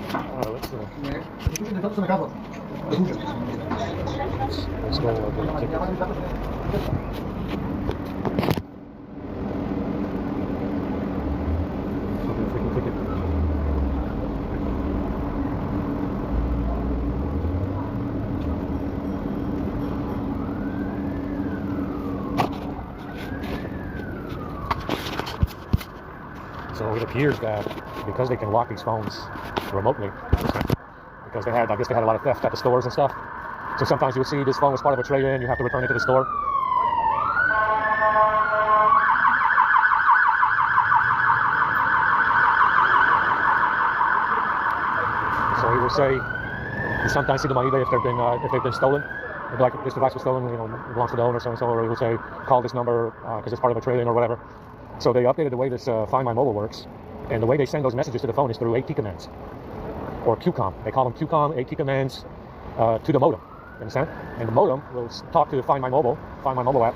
Let's go get ticket. So it appears that because they can lock these phones remotely, because I guess they had a lot of theft at the stores and stuff. So sometimes you would see this phone was part of a trade-in, you have to return it to the store. So he will say, you sometimes see them on eBay if they've been stolen. They'll be like, this device was stolen, it belongs to the owner, so or he will say, call this number because it's part of a trade-in or whatever. So they updated the way this Find My Mobile works, and the way they send those messages to the phone is through AT commands, or QCOM. They call them QCOM AT commands to the modem. You understand? And the modem will talk to the Find My Mobile app,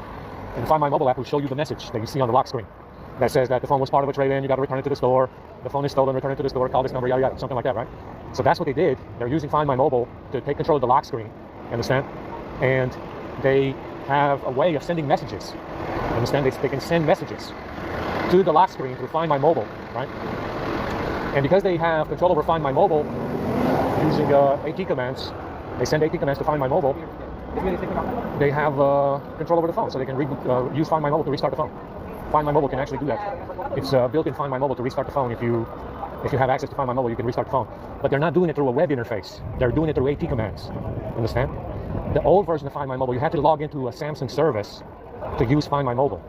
and the Find My Mobile app will show you the message that you see on the lock screen that says that the phone was part of a trade-in, you got to return it to the store, the phone is stolen, return it to the store, call this number, yada yada, something like that, right? So that's what they did. They're using Find My Mobile to take control of the lock screen. You understand? And they have a way of sending messages. You understand? They can send messages to the lock screen through Find My Mobile, right? And because they have control over Find My Mobile using AT commands, they send AT commands to Find My Mobile, they have control over the phone, so they can use Find My Mobile to restart the phone. Find My Mobile can actually do that. It's built in Find My Mobile to restart the phone. If you have access to Find My Mobile, you can restart the phone. But they're not doing it through a web interface. They're doing it through AT commands. Understand? The old version of Find My Mobile, you had to log into a Samsung service to use Find My Mobile.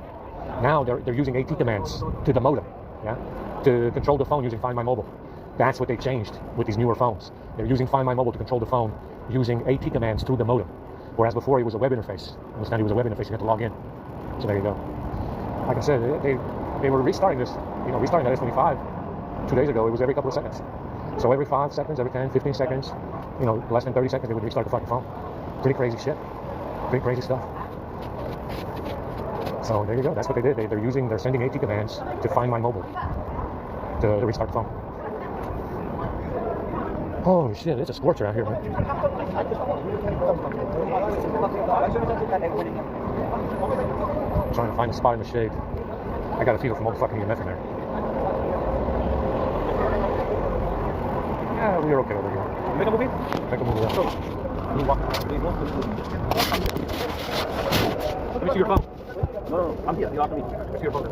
Now they're using AT commands to the modem, yeah, to control the phone using Find My Mobile. That's what they changed with these newer phones. They're using Find My Mobile to control the phone using AT commands through the modem. Whereas before it was a web interface. Understand? It was a web interface. You had to log in. So there you go. Like I said, they were restarting this, restarting that S25 2 days ago. It was every couple of seconds. So every 5 seconds, every 10, 15 seconds, less than 30 seconds, they would restart the fucking phone. Pretty crazy shit. Pretty crazy stuff. So there you go. That's what they did. They're sending AT commands to Find My Mobile to restart the phone. Holy shit, it's a scorcher out here, man. I'm trying to find a spot in the shade. I got a fever from motherfucking EMF in there. Yeah, we're okay over here. Make a movie? Make a movie, yeah. Let me see your phone. No, I'm here. You have to meet me. Let me see your phone.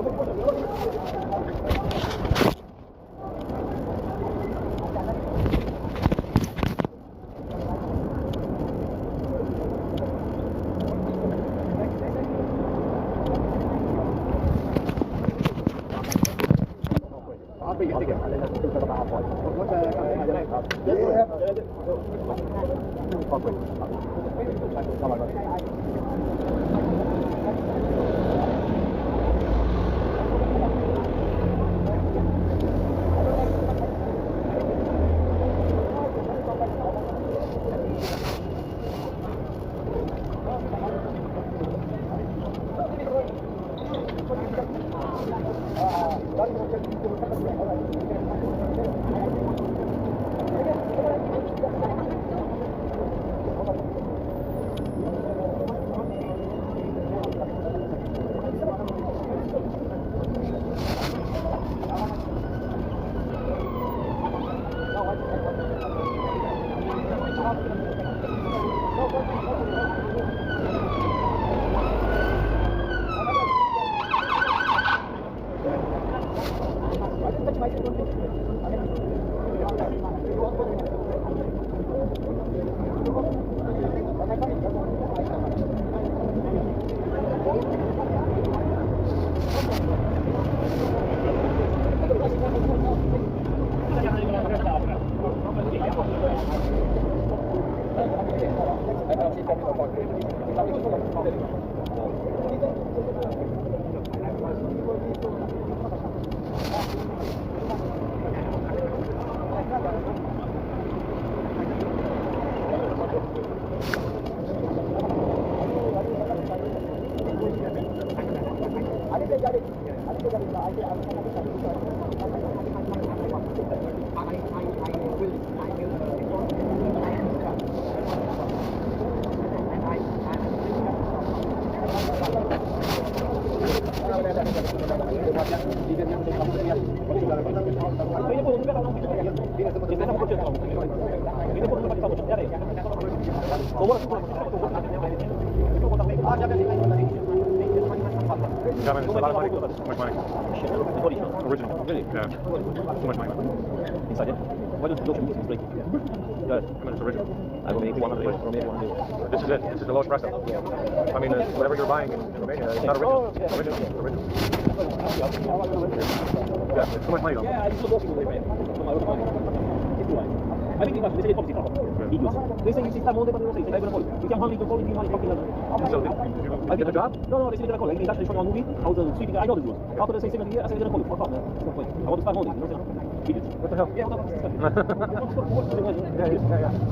Yeah, man, it's a lot of money. Too much money. Original. Really? Yeah. Too much money. Inside, yeah? Why don't you use this break? Yeah. I mean, it's original. I will make 100. This is it. This is the lowest price. I mean, whatever you're buying in Romania, it's not original. It's original. It's original. Yeah, it's too much money though. Yeah, I just lost I think it's a policy problem. They say you start Monday, but they say they're going to call you. You can hardly call you fucking So did you get the job? No, they say they're going to call you. They actually showing on movie how the sweeping. I know the rules. After they say 70 years, I say they're going to call you. Fuck off, man. It's no point. I want to start Monday. You know what the hell? Yeah, what the hell? Yeah.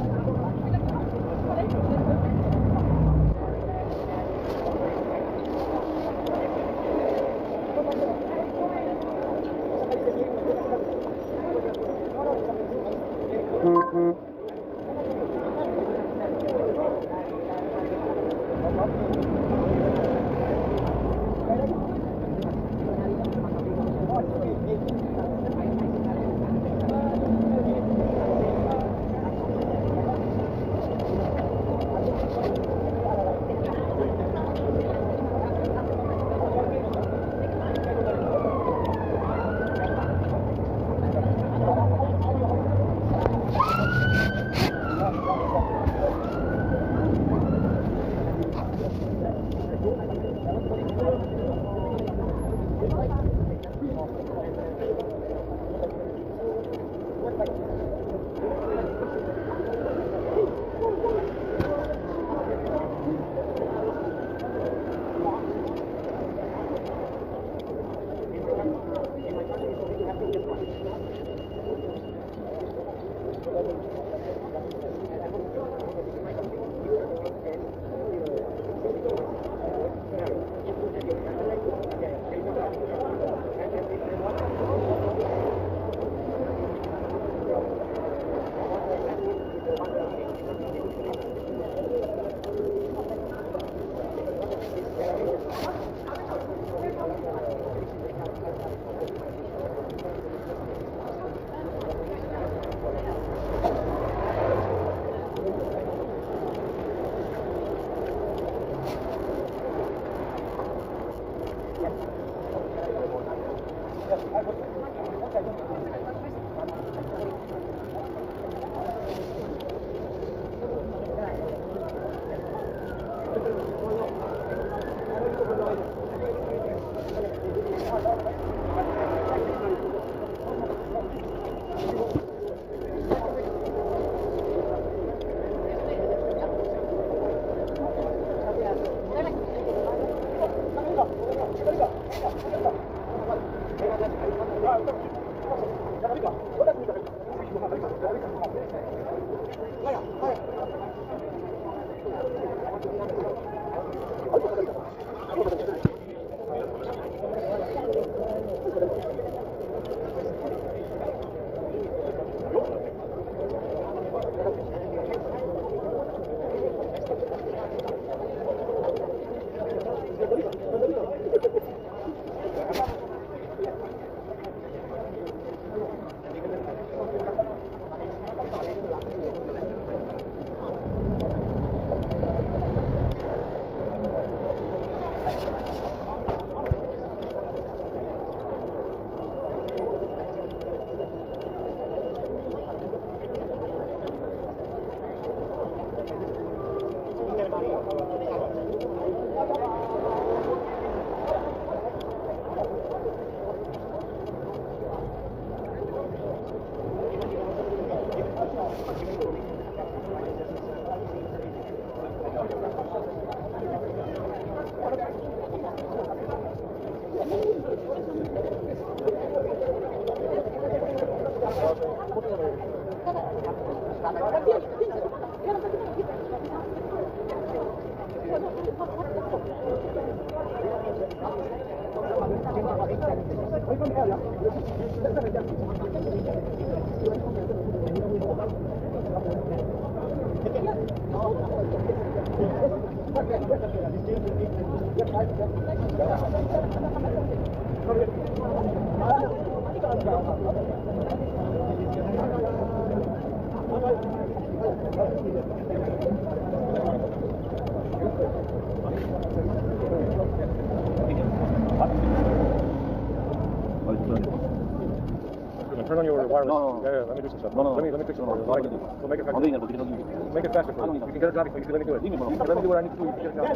wireless. No. Yeah, let me do some stuff. No. Let me fix it for you. No. We'll make it I'm faster. doing it, but you don't need it. Make it faster for you. You can get a job before you let me do it. Leave me alone. Let me do what I need to do. You can get a job.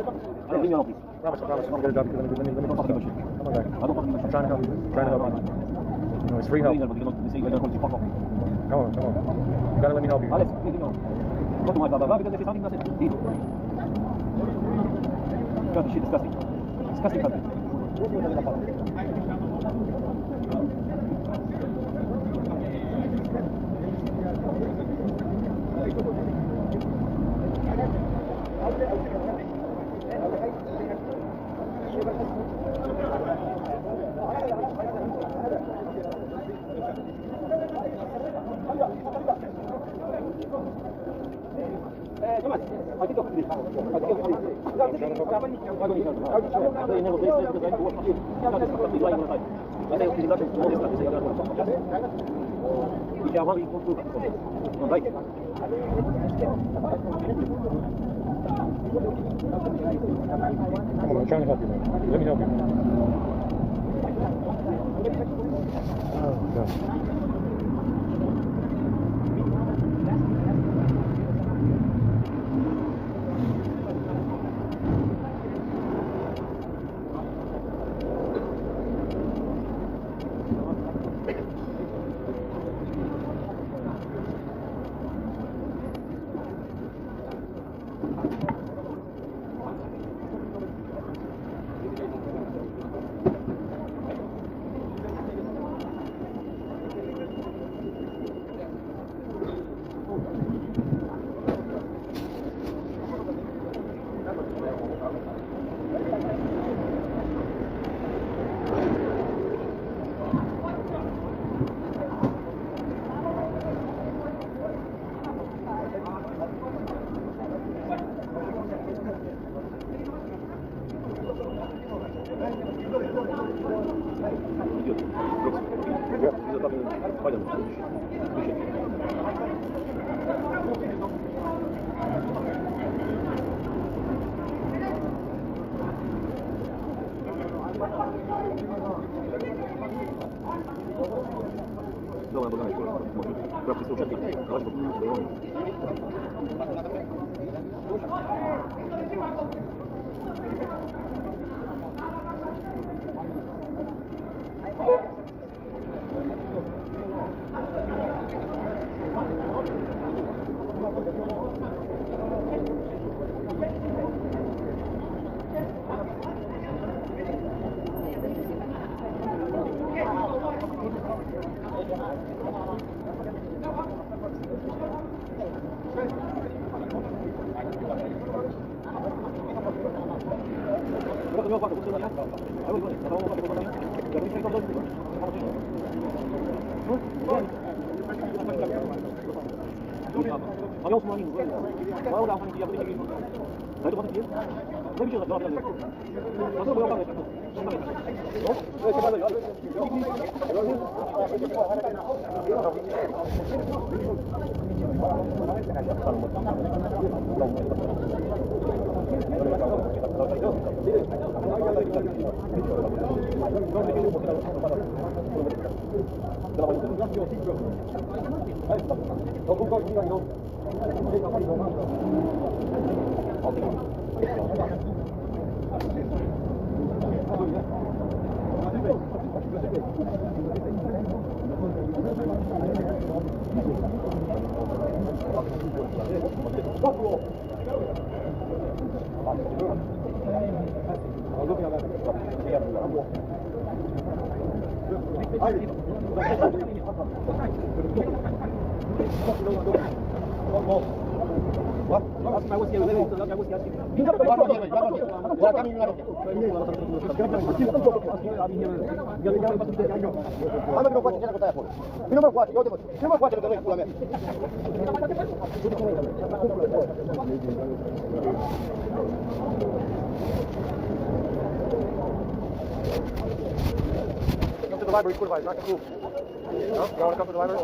Leave me alone, please. Promise. I'm gonna get a job. Let me Don't fucking give a shit. Come on back. I don't fucking give a I'm shit. trying to help you. You know, it's free I'm help. doing it, but you don't say you're going to fuck off. Come on. You gotta let me help you. Alex, leave me alone. Go to my blah blah blah because they say something that's it. Leave. God, this shit disgusting. Disgusting country. Come on, I'm trying to help you, man. Let me help you. Oh, God. Come to the library, supervise, not the school. No? You don't want to come to the library?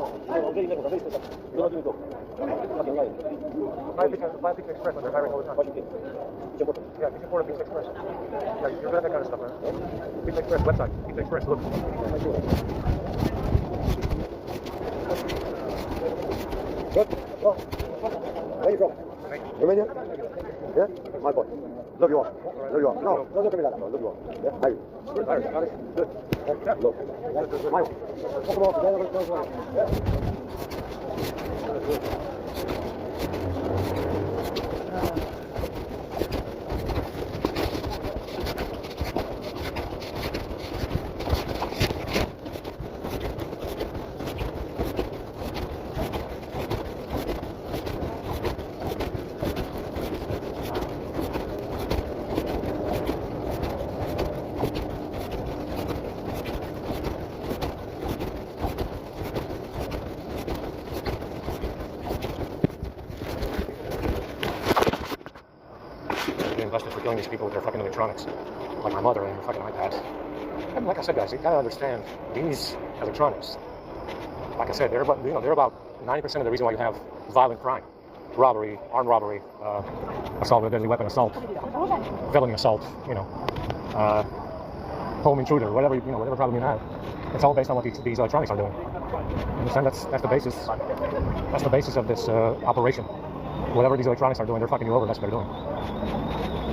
Buy Pizza Express when they're hiring all the time. Yeah, it's important, Pizza Express. Yeah, you're good at that kind of stuff, man. Pizza Express website. Pizza Express, look. Good. Well, where are you from? Romania? Yeah? My boy. Love you all. Love you all. No, don't look at me like that, bro. Love you all. Yeah? Irish. Irish. Irish. Good. Yeah. Love. Yeah. My one. Fuck them all together. Yeah. Investors for killing these people with their fucking electronics, like my mother and fucking iPads. And like I said, guys, you gotta understand these electronics. Like I said, they're about 90% of the reason why you have violent crime, robbery, armed robbery, assault with a deadly weapon, assault, felony assault, home intruder, whatever problem you have. It's all based on what these electronics are doing. You understand? That's the basis. That's the basis of this operation. Whatever these electronics are doing, they're fucking you over. That's what they're doing.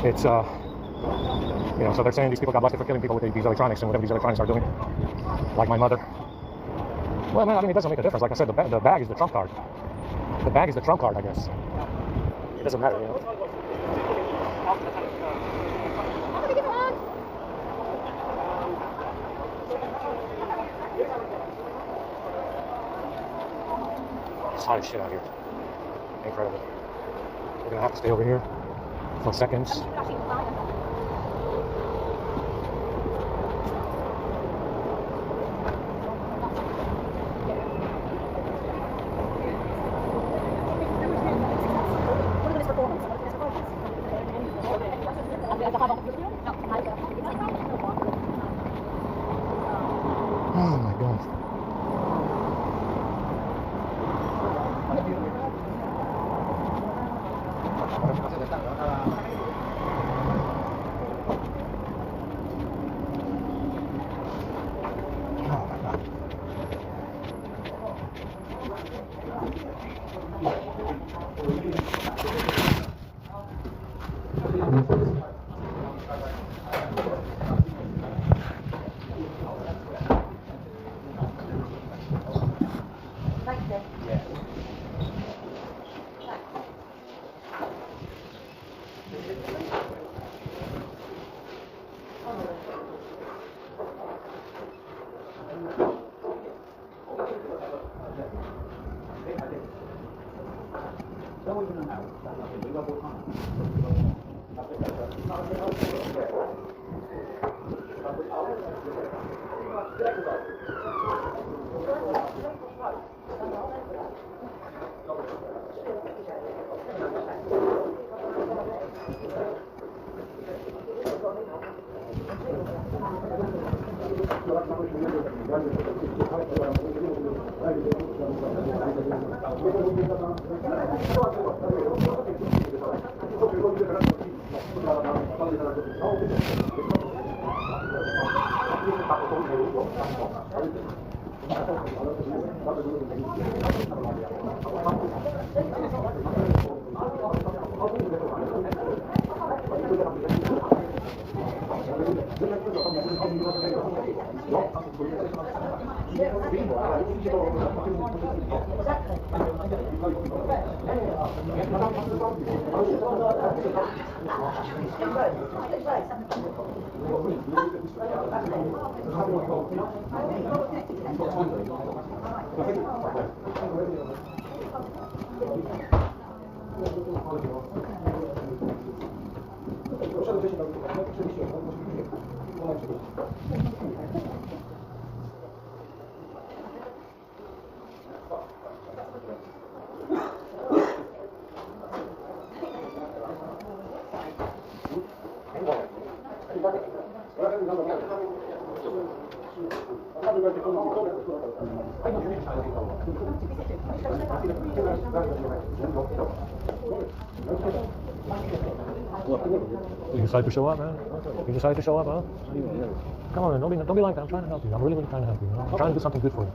It's so they're saying these people got busted for killing people with these electronics and whatever these electronics are doing, like my mother. Well, man, I mean, it doesn't make a difference. Like I said, the bag is the trump card. The bag is the trump card, I guess. It doesn't matter, It's hot as shit out here. Incredible. We're gonna have to stay over here for seconds. Oh my God. You decided to show up, man? You decided to show up, huh? Come on, man, don't be like that. I'm trying to help you. I'm really, really trying to help you. I'm trying to do something good for you.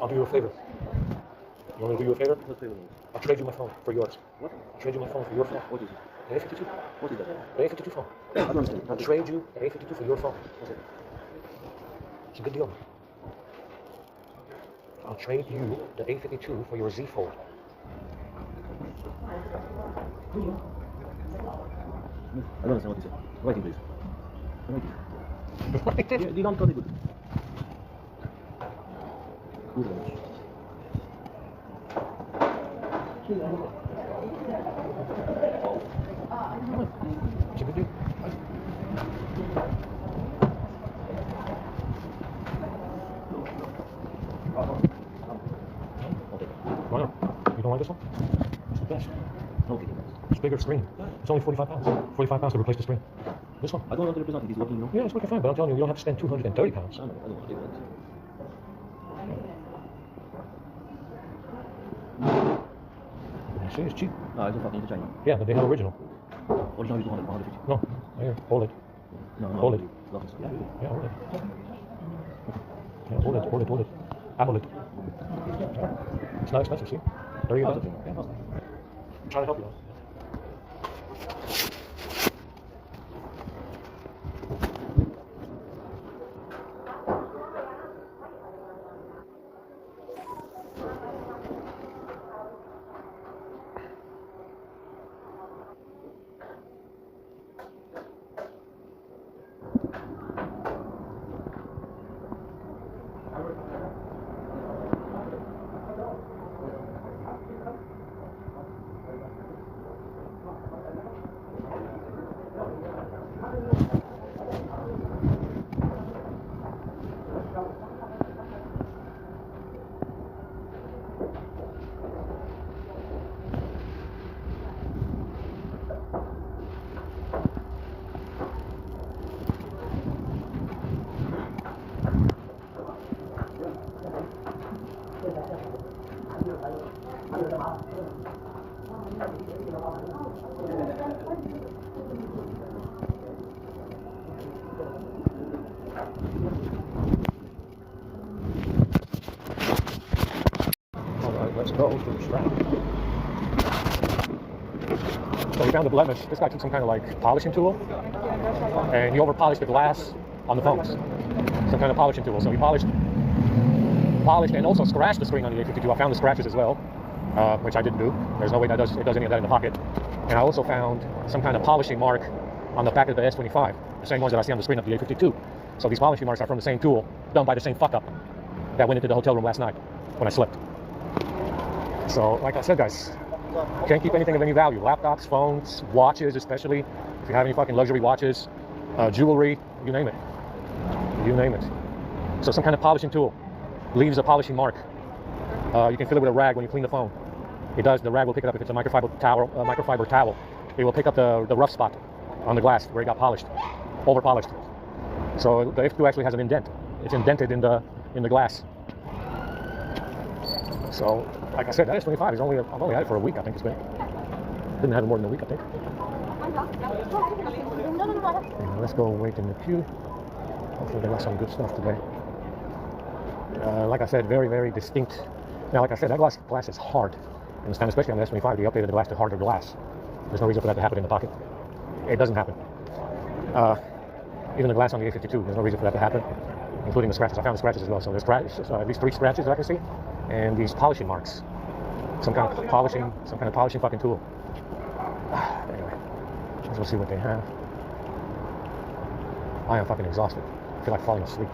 I'll do you a favor. You want me to do you a favor? What favor? I'll trade you my phone for yours. What? I'll trade you my phone for your phone. What is it? The A52. What is that? The A52 phone. I don't understand. I'll trade you the A52 for your phone. What's it? It's a good deal. I'll trade you the A52 for your Z Fold. I don't understand what you said. Writing, please. Writing. Right. Yeah, you don't cut it good. Good much. It's a good deal. Why not? You don't like this one? It's the best. Okay. It's bigger screen. It's only 45 pounds. 45 pounds to replace the screen. This one? I don't want to represent it. It's working, you know? Yeah, it's working fine, but I'm telling you, you don't have to spend 230 pounds. I know. I don't want to do that. See, it's cheap. No, I just fucking into China. Yeah, but they have original. Original is 200, 150. No, here, hold it. No, no. Hold it. Yeah. Yeah, hold it. Yeah, hold it, hold it, hold it. I hold it. It's not expensive, see? $30. Yeah, I'm trying to help you out. Alright, let's go to the strap. So we found a blemish. This guy took some kind of like polishing tool and he over polished the glass on the phones. Some kind of polishing tool. So he polished and also scratched the screen on the A52. I found the scratches as well, which I didn't do. There's no way that it does any of that in the pocket. And I also found some kind of polishing mark on the back of the S25, the same ones that I see on the screen of the A52. So these polishing marks are from the same tool, done by the same fuck up that went into the hotel room last night when I slept. So, like I said, guys, can't keep anything of any value. Laptops, phones, watches, especially if you have any fucking luxury watches, jewelry, you name it. You name it. So some kind of polishing tool leaves a polishing mark. You can fill it with a rag when you clean the phone. It does. The rag will pick it up if it's a microfiber towel. It will pick up the rough spot on the glass where it got polished, over polished. So the F2 actually has an indent. It's indented in the glass. So, like I said, that S25 is I've only had it for a week. I think it's been. Didn't have it more than a week, I think. Anyway, let's go wait in the queue. Hopefully they got some good stuff today. Like I said, very, very distinct. Now, like I said, that glass is hard. And this time, especially on the S25, they updated the glass to harder glass. There's no reason for that to happen in the pocket. It doesn't happen. Even the glass on the A52, there's no reason for that to happen, including the scratches. I found the scratches as well. So there's at least 3 scratches that I can see, and these polishing marks. Some kind of polishing fucking tool. Anyway, let's see what they have. I am fucking exhausted. I feel like falling asleep.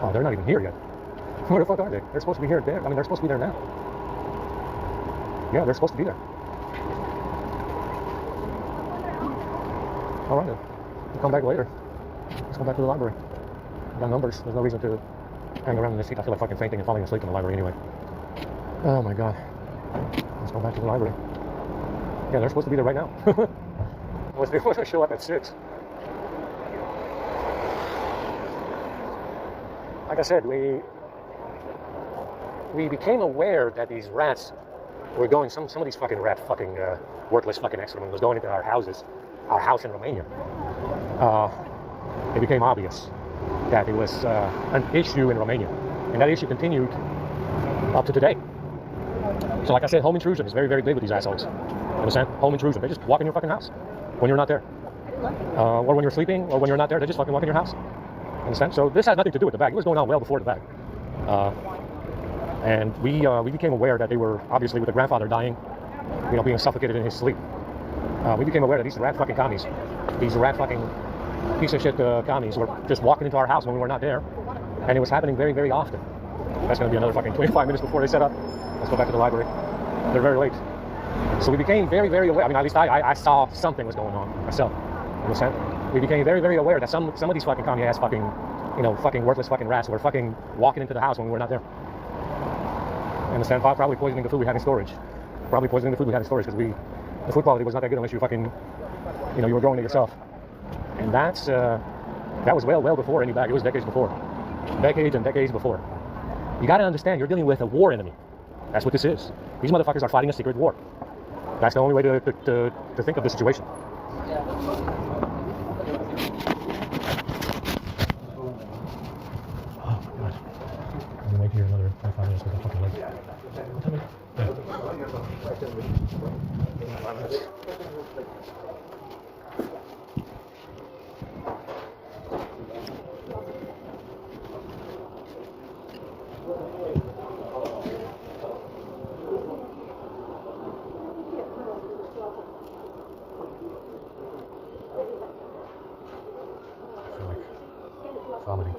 Oh, they're not even here yet. Where the fuck are they? They're supposed to be here. They're supposed to be there now. Yeah, they're supposed to be there. All right then. We'll come back later. Let's go back to the library. I got numbers. There's no reason to hang around in this seat. I feel like fucking fainting and falling asleep in the library anyway. Oh my god. Let's go back to the library. Yeah, they're supposed to be there right now. Unless they want to show up at 6. Like I said, we became aware that these rats were going, some of these fucking worthless fucking excrement was going into our house in Romania. It became obvious that it was an issue in Romania, and that issue continued up to today. So like I said, home intrusion is very, very big with these assholes. Understand? Home intrusion. They just walk in your fucking house when you're not there. Or when you're sleeping, or when you're not there, they just fucking walk in your house. Understand? So this has nothing to do with the bag. It was going on well before the bag. And we became aware that they were, obviously with the grandfather dying, being suffocated in his sleep. We became aware that these rat fucking commies, these rat fucking piece of shit commies were just walking into our house when we were not there. And it was happening very, very often. That's going to be another fucking 25 minutes before they set up. Let's go back to the library. They're very late. So we became very, very aware. I mean, at least I saw something was going on myself. Understand? We became very, very aware that some of these fucking commie ass fucking, fucking worthless fucking rats were fucking walking into the house when we were not there. Understand? Probably poisoning the food we had in storage. Probably poisoning the food we had in storage because the food quality was not that good unless you fucking, you were growing it yourself. And that was well before any bag. It was decades before. Decades and decades before. You got to understand, you're dealing with a war enemy. That's what this is. These motherfuckers are fighting a secret war. That's the only way to think of the situation. Oh my god. I'm gonna wait here another 25 minutes because I'm fucking late. Tell me. Yeah. 5 minutes. Comedy.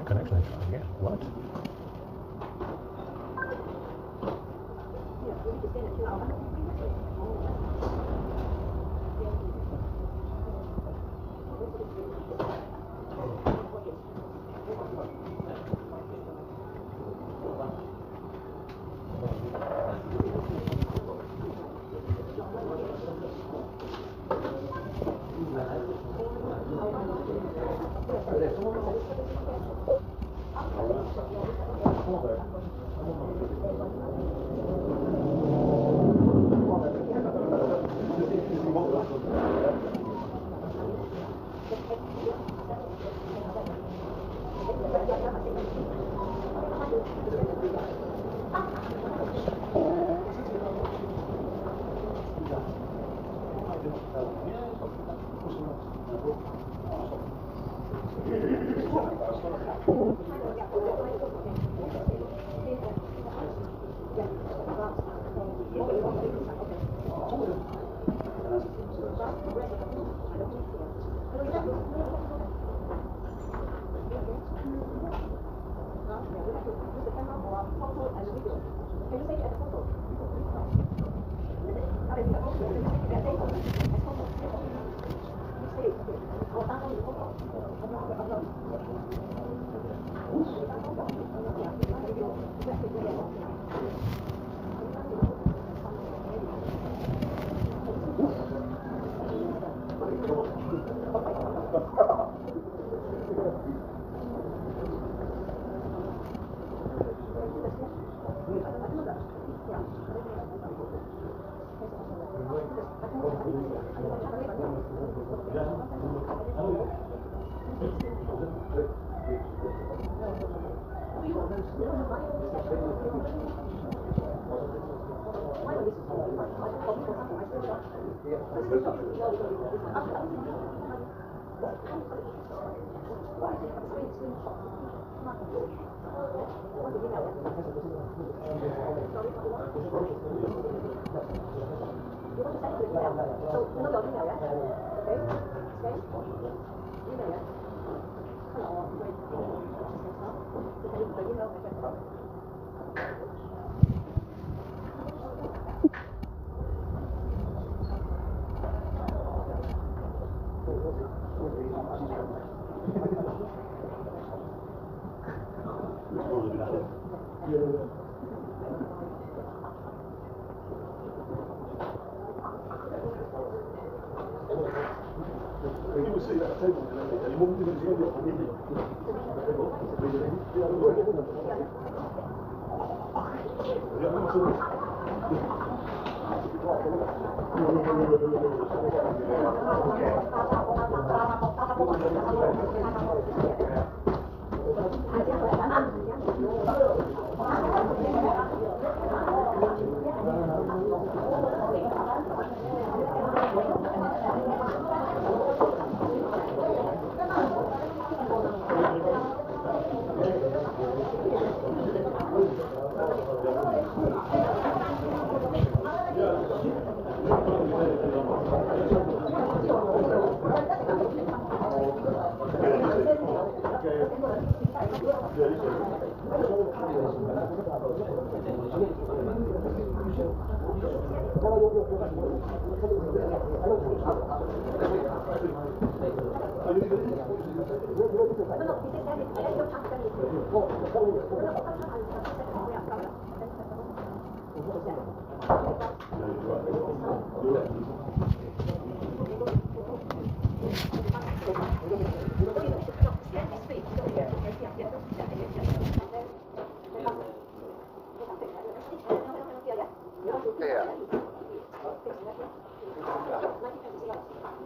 Connection. Yeah. What?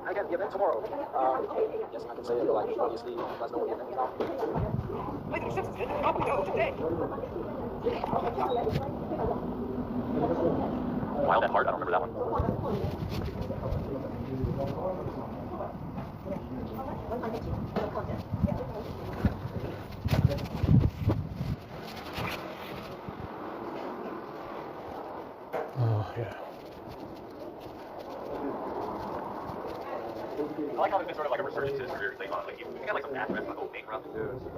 I can the event tomorrow. Yes, I can say it like obviously you guys know what the event is about. Wait, the ship's in probably go today. Wild at Heart, I don't remember that one. Oh, yeah. I like how there's been sort of like a resurgence in his career. Like, you got like some activists like old name around.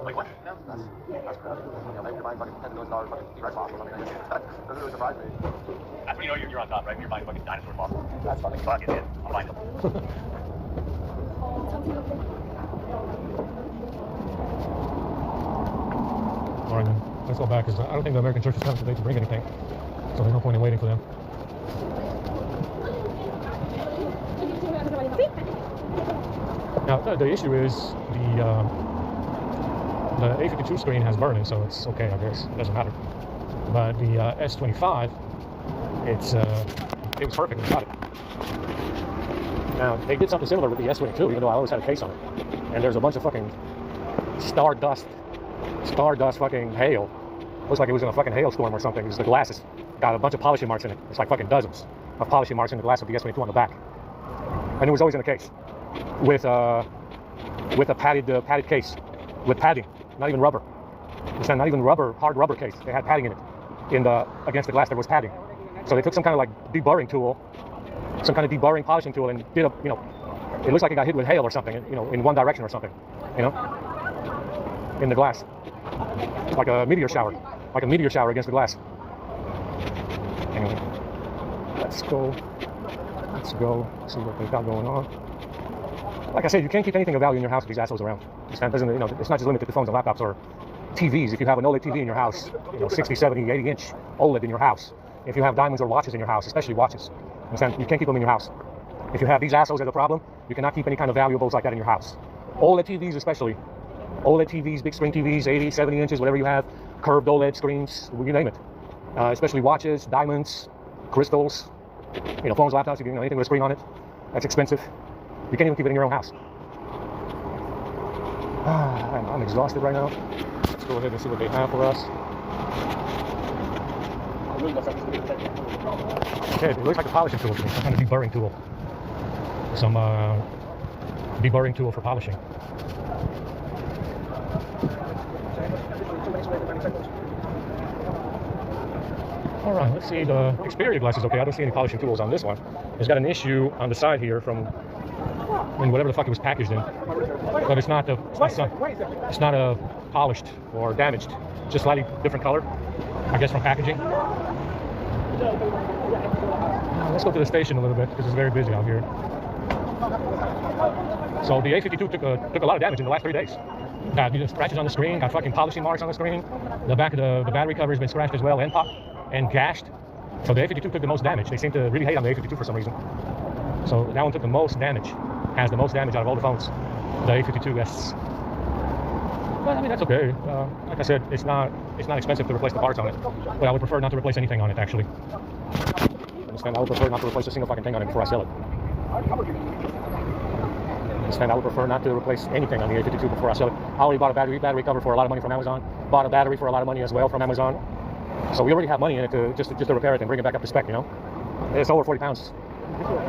Like what? No, that's crazy. You know, maybe you're buying fucking $10 million fucking T-Rex fossil or something. That doesn't really surprise me. That's when you know you're on top, right? When you're buying fucking dinosaur fossils. That's fucking fucking it. I'm buying them. All right, then. Let's go back, because I don't think the American church is coming today to bring anything. So there's no point in waiting for them. Now, the issue is the A52 screen has burn-in, so it's okay, I guess. It doesn't matter. But the S25, it was perfect when I got it. Now, they did something similar with the S22, even though I always had a case on it. And there's a bunch of fucking stardust fucking hail. Looks like it was in a fucking hailstorm or something, because the glass has got a bunch of polishing marks in it. It's like fucking dozens of polishing marks in the glass of the S22 on the back. And it was always in a case. With a padded case, with padding, not even rubber. Not even rubber, hard rubber case. They had padding in it. Against the glass there was padding. So they took some kind of like deburring tool, some kind of deburring polishing tool, and did a, you know, it looks like it got hit with hail or something, you know, in one direction or something, you know, in the glass, like a meteor shower against the glass. Anyway, let's go see what they've got going on. Like I said, you can't keep anything of value in your house with these assholes around. This doesn't, you know, it's not just limited to phones and laptops or TVs. If you have an OLED TV in your house, you know, 60, 70, 80 inch OLED in your house. If you have diamonds or watches in your house, especially watches, understand? You can't keep them in your house. If you have these assholes as a problem, you cannot keep any kind of valuables like that in your house. OLED TVs especially. OLED TVs, big screen TVs, 80, 70 inches, whatever you have, curved OLED screens, you name it. Especially watches, diamonds, crystals, you know, phones, laptops, you know, anything with a screen on it. That's expensive. You can't even keep it in your own house. I'm exhausted right now. Let's go ahead and see what they have for us. Okay, it looks like a polishing tool to me, some kind of deburring tool. Some deburring tool for polishing. Alright, let's see, the Xperia glass is okay. I don't see any polishing tools on this one. It's got an issue on the side here from whatever the fuck it was packaged in. But it's not polished or damaged. Just slightly different color, I guess, from packaging. Let's go to the station a little bit because it's very busy out here. So the A52 took a lot of damage in the last 3 days. Got scratches on the screen, got fucking polishing marks on the screen. The back of the battery cover has been scratched as well and popped and gashed. So the A52 took the most damage. They seem to really hate on the A52 for some reason. So that one took the most damage. Has the most damage out of all the phones. The A52s. But I mean, that's okay. Like I said, it's not expensive to replace the parts on it. But I would prefer not to replace anything on it, actually. Understand? I would prefer not to replace a single fucking thing on it before I sell it. Understand? I would prefer not to replace anything on the A52 before I sell it. I already bought a battery cover for a lot of money from Amazon. Bought a battery for a lot of money as well from Amazon. So we already have money in it to just to repair it and bring it back up to spec. You know, it's over 40 pounds.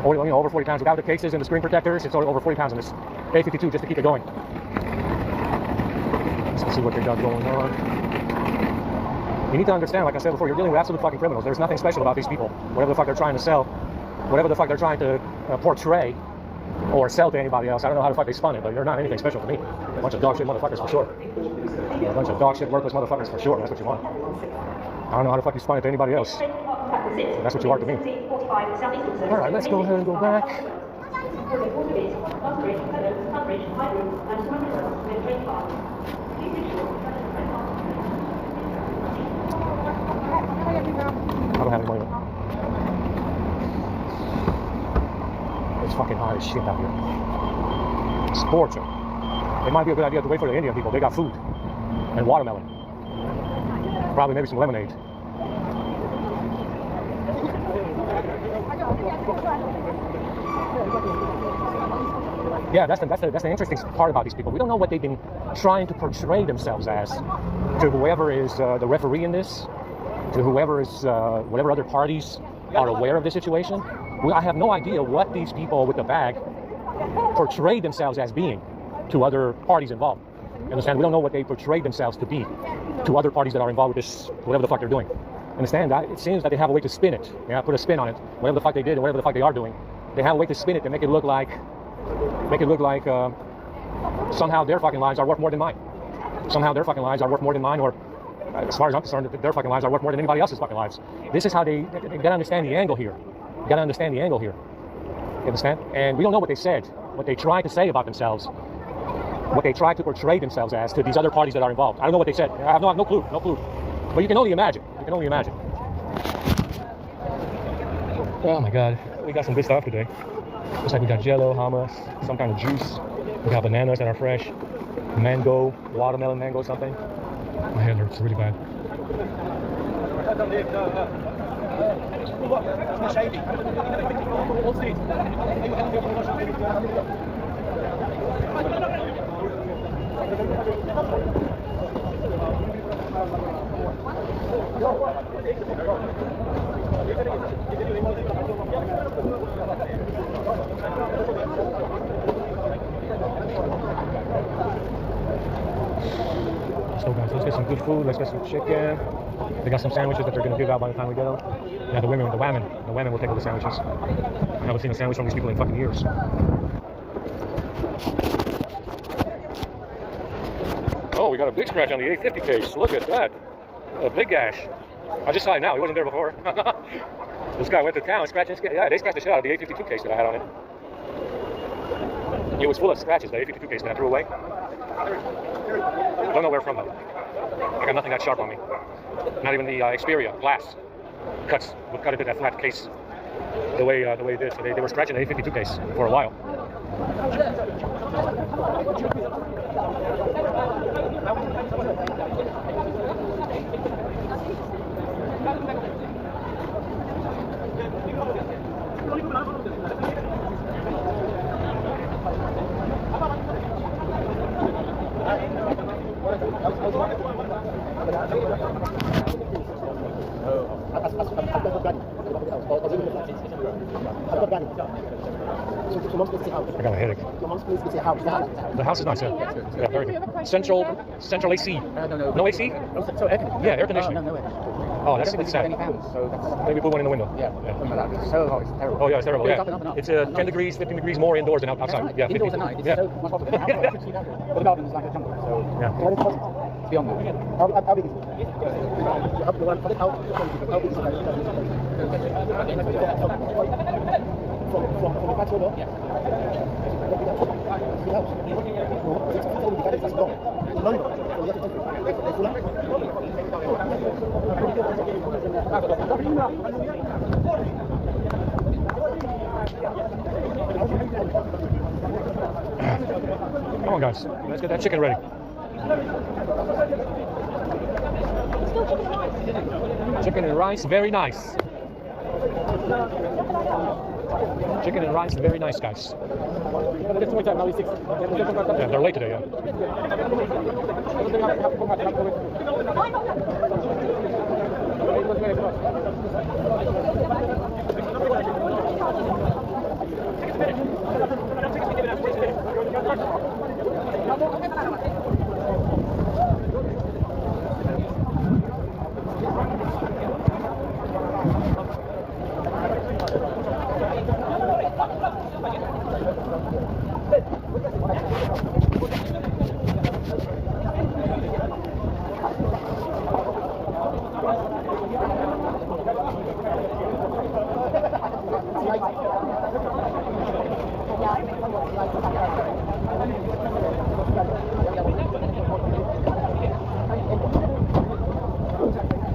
Over 40 pounds without the cases and the screen protectors. It's over 40 pounds on this A52 just to keep it going. Let's see what they got going on. You need to understand, like I said before, you're dealing with absolute fucking criminals. There's nothing special about these people. Whatever the fuck they're trying to sell, whatever the fuck they're trying to portray or sell to anybody else. I don't know how the fuck they spun it, but they're not anything special to me. A bunch of dog shit motherfuckers for sure. A bunch of dog shit worthless motherfuckers for sure. That's what you want. I don't know how the fuck you spun it to anybody else. That's what you are to me. Alright, let's go ahead and go back. I don't have any money. It's fucking hot as shit out here. Scorching. It might be a good idea to wait for the Indian people. They got food and watermelon. Probably maybe some lemonade. Yeah, that's the interesting part about these people. We don't know what they've been trying to portray themselves as to whoever is the referee in this, to whoever is whatever other parties are aware of the situation. I have no idea what these people with the bag portray themselves as being to other parties involved. You understand? We don't know what they portray themselves to be to other parties that are involved with this, whatever the fuck they're doing. Understand? It seems that they have a way to spin it. Yeah, put a spin on it. Whatever the fuck they did and whatever the fuck they are doing, they have a way to spin it to make it look like somehow their fucking lives are worth more than mine. Somehow their fucking lives are worth more than mine, or as far as I'm concerned, their fucking lives are worth more than anybody else's fucking lives. This is how they gotta understand the angle here. You gotta understand the angle here. You understand? And we don't know what they said, what they tried to say about themselves, what they tried to portray themselves as to these other parties that are involved. I don't know what they said. I have no clue. But you can only imagine. Oh my God, we got some good stuff today. Looks like we got Jello, hummus, some kind of juice. We got bananas that are fresh, mango, watermelon mango, something. My head hurts really bad. So guys, let's get some good food. Let's get some chicken. They got some sandwiches that they're gonna give out by the time we get them. Yeah, the women will take all the sandwiches. I haven't seen a sandwich from these people in fucking years. Oh, we got a big scratch on the A50 case. Look at that. A big gash. I just saw it now. He wasn't there before. This guy went to town scratching. Yeah, they scratched the shit out of the A52 case that I had on it. It was full of scratches, the A52 case that I threw away. Don't know where from though. I got nothing that sharp on me. Not even the Xperia glass cuts would cut into that flat case the way it did. So they were scratching the A52 case for a while. I got a headache. The house is nice, yeah. Yeah, very good. Central AC. No AC? Yeah, air conditioning. Oh, that's sad. Maybe put one in the window. Yeah. So it's terrible. Oh yeah, it's terrible. Yeah. It's 10 degrees, 15 degrees more indoors than outside. Yeah, 50. Indoors at night. It's so much hotter. But the garden is like a jungle. So yeah. It's beyond that. How big is it? From the back door? Yeah. Come on, guys. Let's get that chicken ready. Chicken and rice, very nice. Chicken and rice, very nice, guys. Yeah, they're late today, yeah.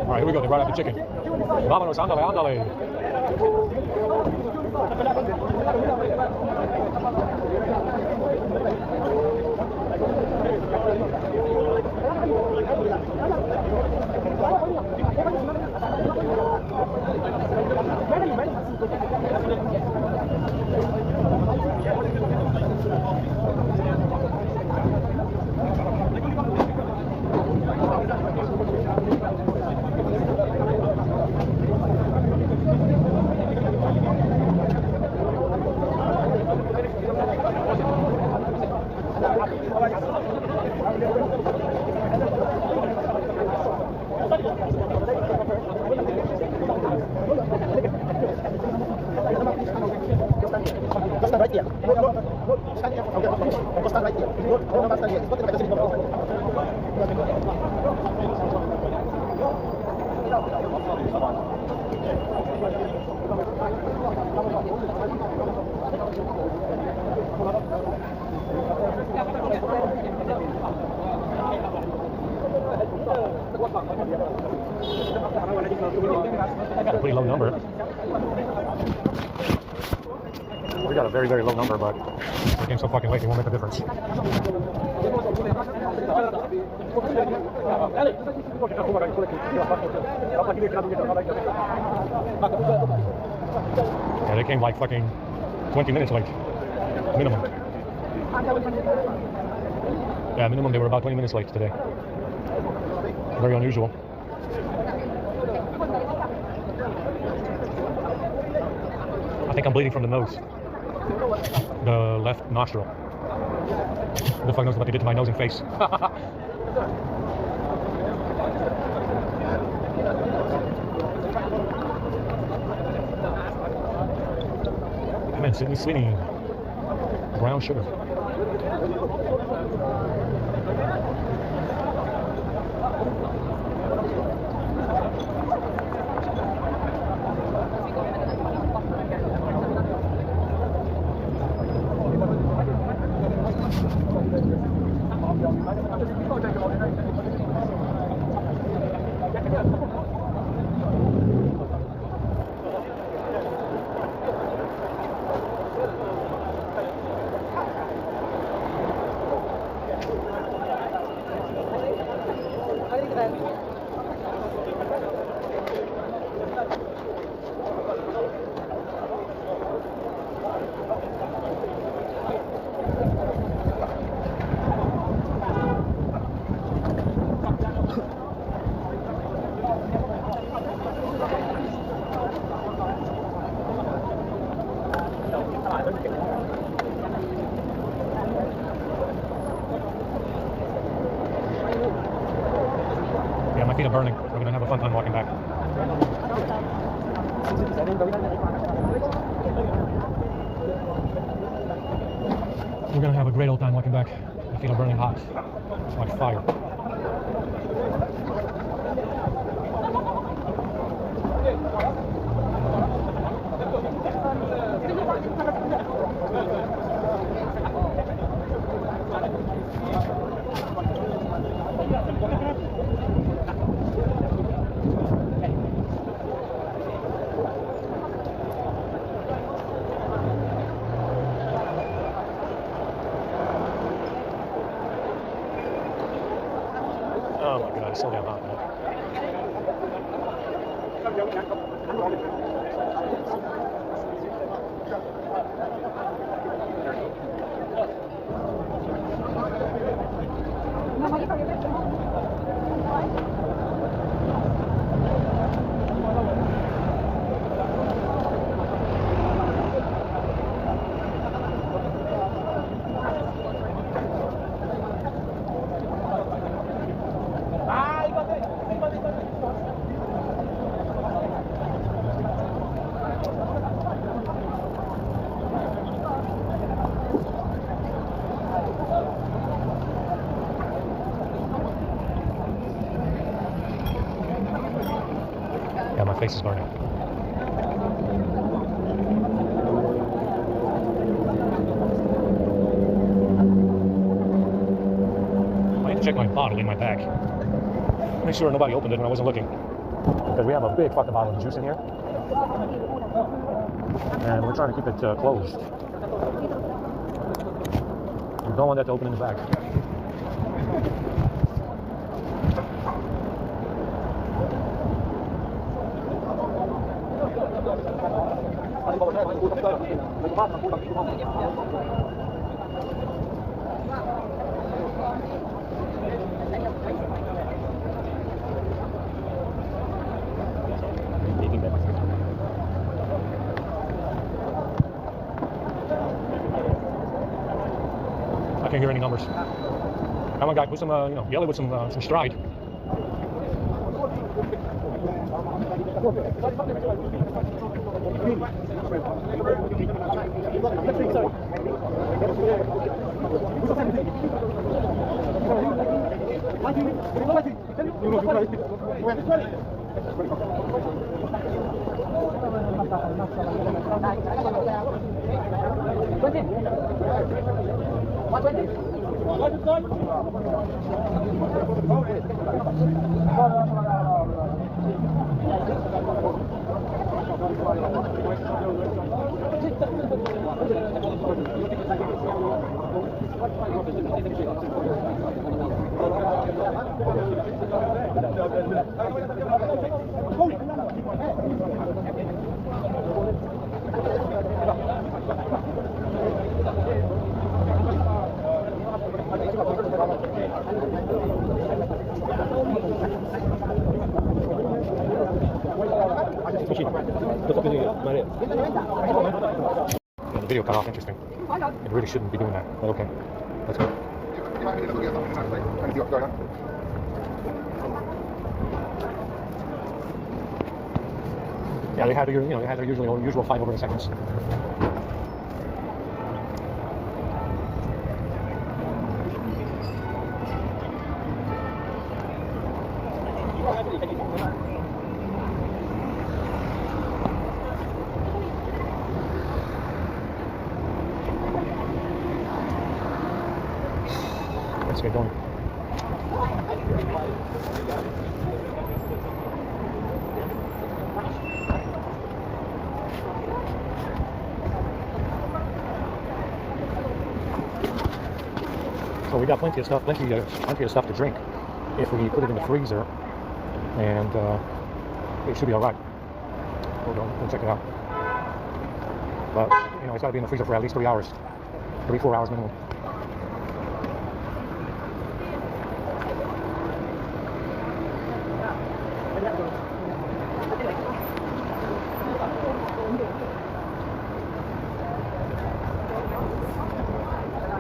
All right, here we go. They brought out the chicken. Vámonos, ándale, ándale. Got a pretty low number. We got a very, very low number, but we came so fucking late, it won't make a difference. Yeah, they came like fucking 20 minutes late. Minimum. Yeah, minimum they were about 20 minutes late today. Very unusual. I think I'm bleeding from the nose. The left nostril. Who the fuck knows what they did to my nose and face? Man, Sydney Sweeney. Brown sugar. Yeah, my feet are burning. We're gonna have a fun time walking back. We're gonna have a great old time walking back. My feet are burning hot. It's like fire. Oh my god, it's so damn hot, man. face is burning. I need to check my bottle in my bag. Make sure nobody opened it when I wasn't looking. Because we have a big fucking bottle of juice in here. And we're trying to keep it closed. We don't want that to open in the bag. I can't hear any numbers. Come on, guy, put some, yell it with some stride. Yeah, the video cut off interesting. It really shouldn't be doing that, but okay. Let's go. Yeah, they had their usual 5 over the seconds. Let's get going. So we got plenty of stuff to drink if we put it in the freezer, and it should be all right. We'll check it out. But it's got to be in the freezer for at least 3 hours, 3-4 hours minimum.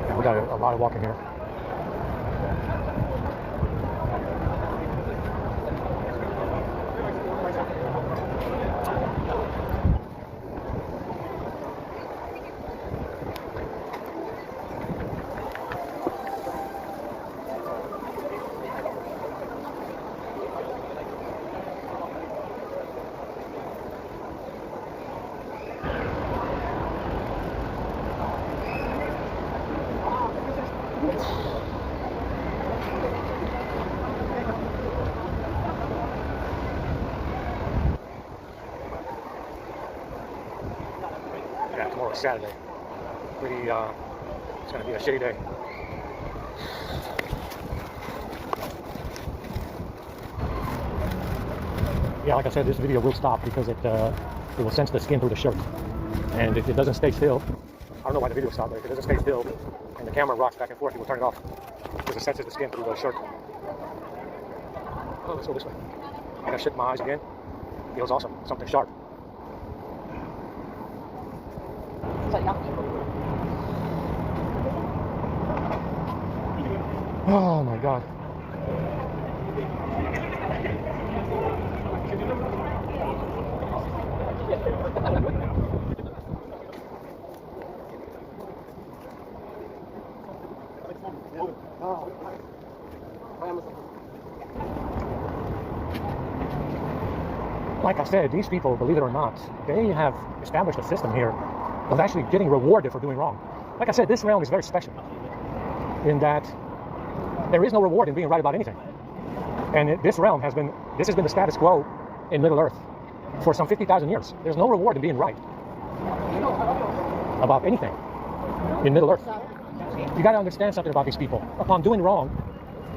Yeah, we got a lot of walking here. Yeah, tomorrow's Saturday. It's gonna be a shitty day. Yeah, like I said, this video will stop because it will sense the skin through the shirt, and if it doesn't stay still, I don't know why the video stopped, but if it doesn't stay still and the camera rocks back and forth, it will turn it off because it senses the skin through the shirt. Oh, let's go this way. I got shit in my eyes again. Feels awesome. Something sharp. Oh my god. like I said, these people, believe it or not, they have established a system here of actually getting rewarded for doing wrong. Like I said, this realm is very special in that there is no reward in being right about anything. And this realm has been the status quo in Middle Earth for some 50,000 years. There's no reward in being right about anything in Middle Earth. You got to understand something about these people. Upon doing wrong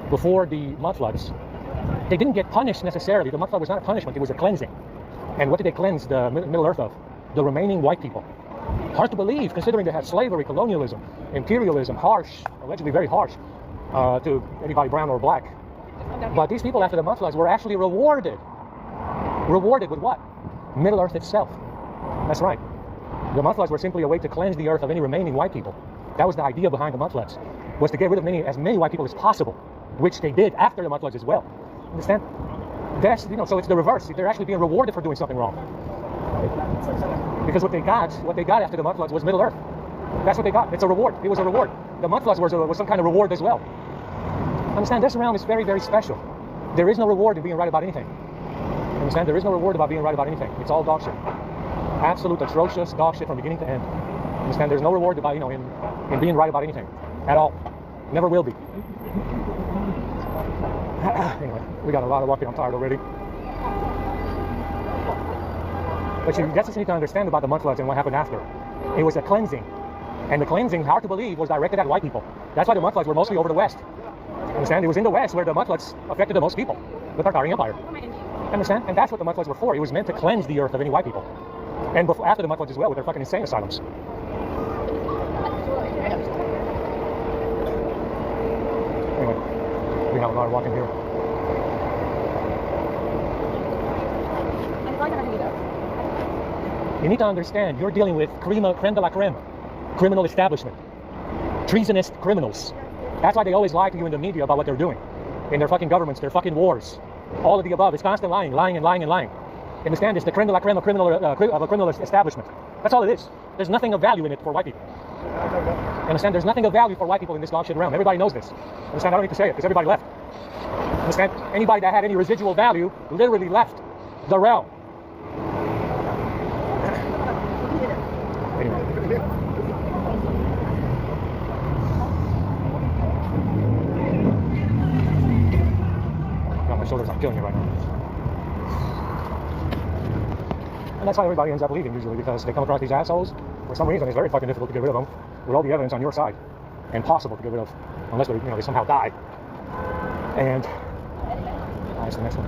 before the mud floods, they didn't get punished necessarily. The mud flood was not a punishment, it was a cleansing. And what did they cleanse the Middle Earth of? The remaining white people. Hard to believe, considering they had slavery, colonialism, imperialism, harsh, allegedly very harsh, to anybody brown or black. But these people after the mud floods were actually rewarded. Rewarded with what? Middle Earth itself. That's right. The mud floods were simply a way to cleanse the earth of any remaining white people. That was the idea behind the mud floods, was to get rid of as many white people as possible, which they did after the mud floods as well. Understand? That's, so it's the reverse. They're actually being rewarded for doing something wrong. Because what they got after the mud floods was Middle Earth. That's what they got. It's a reward. It was a reward. The mud floods was some kind of reward as well. Understand? This realm is very, very special. There is no reward in being right about anything. Understand? There is no reward about being right about anything. It's all dog shit. Absolute atrocious dog shit from beginning to end. Understand? There's no reward about in being right about anything at all. Never will be. Anyway, we got a lot of walking. I'm tired already. But that's what you need to understand about the mud floods and what happened after. It was a cleansing. And the cleansing, hard to believe, was directed at white people. That's why the mud floods were mostly over the West. Understand? It was in the West where the mud floods affected the most people. The Tartarian Empire. Understand? And that's what the mud floods were for. It was meant to cleanse the earth of any white people. And after the mud floods as well, with their fucking insane asylums. Anyway, we have a lot of walking here. You need to understand, you're dealing with creme de la creme, criminal establishment, treasonous criminals. That's why they always lie to you in the media about what they're doing. In their fucking governments, their fucking wars. All of the above. It's constant lying, lying and lying and lying. Understand? It's the creme de la creme of a criminal establishment. That's all it is. There's nothing of value in it for white people. Understand? There's nothing of value for white people in this dog shit realm. Everybody knows this. Understand? I don't need to say it because everybody left. Understand? Anybody that had any residual value literally left the realm. Anyway. God, my shoulders are killing me right now. And that's why everybody ends up leaving usually, because they come across these assholes. For some reason, it's very fucking difficult to get rid of them with all the evidence on your side. Impossible to get rid of, unless they somehow die. And that's the next one.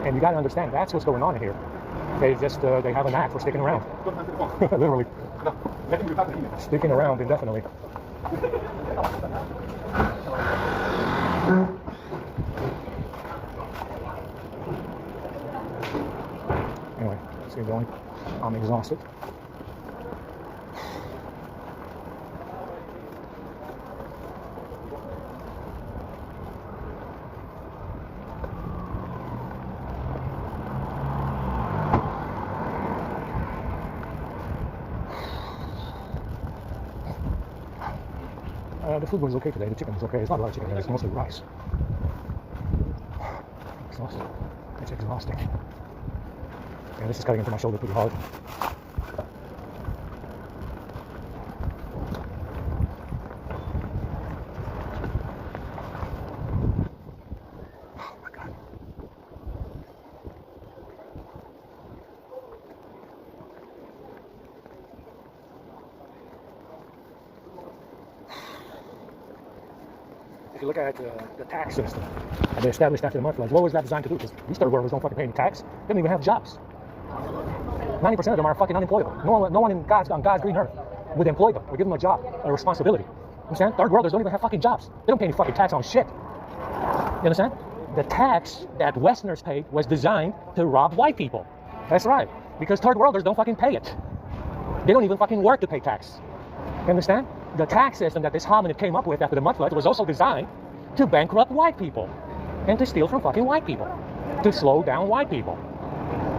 And you got to understand, that's what's going on in here. They just they have a knack for sticking around. Literally. Sticking around indefinitely. Anyway, let's get going. I'm exhausted. The food was okay today. The chicken was okay. It's not a lot of chicken there. It's mostly rice. Exhausted. It's exhausting. Yeah, this is cutting into my shoulder pretty hard. Oh my God. If you look at the tax system that they established after the mud floods, what was that designed to do? Because these third worlders don't fucking pay any tax. They don't even have jobs. 90% of them are fucking unemployable. No one on God's green earth would employ them or give them a job, a responsibility. You understand? Third worlders don't even have fucking jobs. They don't pay any fucking tax on shit. You understand? The tax that Westerners paid was designed to rob white people. That's right. Because third worlders don't fucking pay it. They don't even fucking work to pay tax. You understand? The tax system that this hominid came up with after the mud floods was also designed to bankrupt white people and to steal from fucking white people, to slow down white people.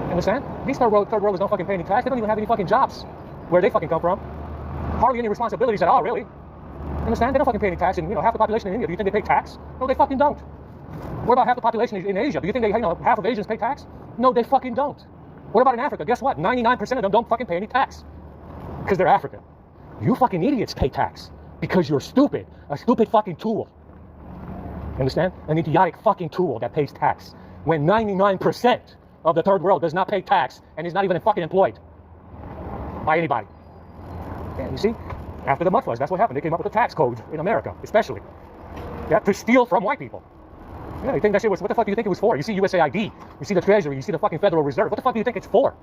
Understand? These third worlders don't fucking pay any tax. They don't even have any fucking jobs where they fucking come from. Hardly any responsibilities at all, really. Understand? They don't fucking pay any tax. And half the population in India, do you think they pay tax? No, they fucking don't. What about half the population in Asia? Do you think they, half of Asians pay tax? No, they fucking don't. What about in Africa? Guess what? 99% of them don't fucking pay any tax because they're African. You fucking idiots pay tax because you're stupid. A stupid fucking tool. You understand? An idiotic fucking tool that pays tax when 99% of the third world does not pay tax and is not even fucking employed by anybody. And you see, after the mud floods, that's what happened. They came up with a tax code in America, especially. Yeah, to steal from white people. Yeah, you think that shit was, what the fuck do you think it was for? You see USAID, you see the Treasury, you see the fucking Federal Reserve. What the fuck do you think it's for?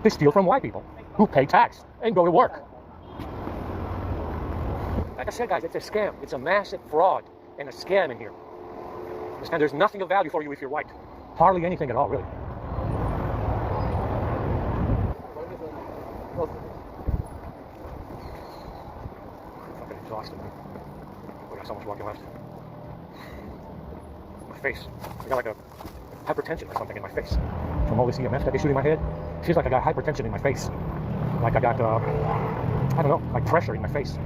To steal from white people who pay tax and go to work. Like I said, guys, it's a scam. It's a massive fraud and a scam in here. Understand? There's nothing of value for you if you're white. Hardly anything at all, really. Fucking exhausted, man. We got so much walking left. My face. I got like a hypertension or something in my face. From all this EMF that they shoot in my head. Feels like I got hypertension in my face. Like I got, I don't know, like pressure in my face.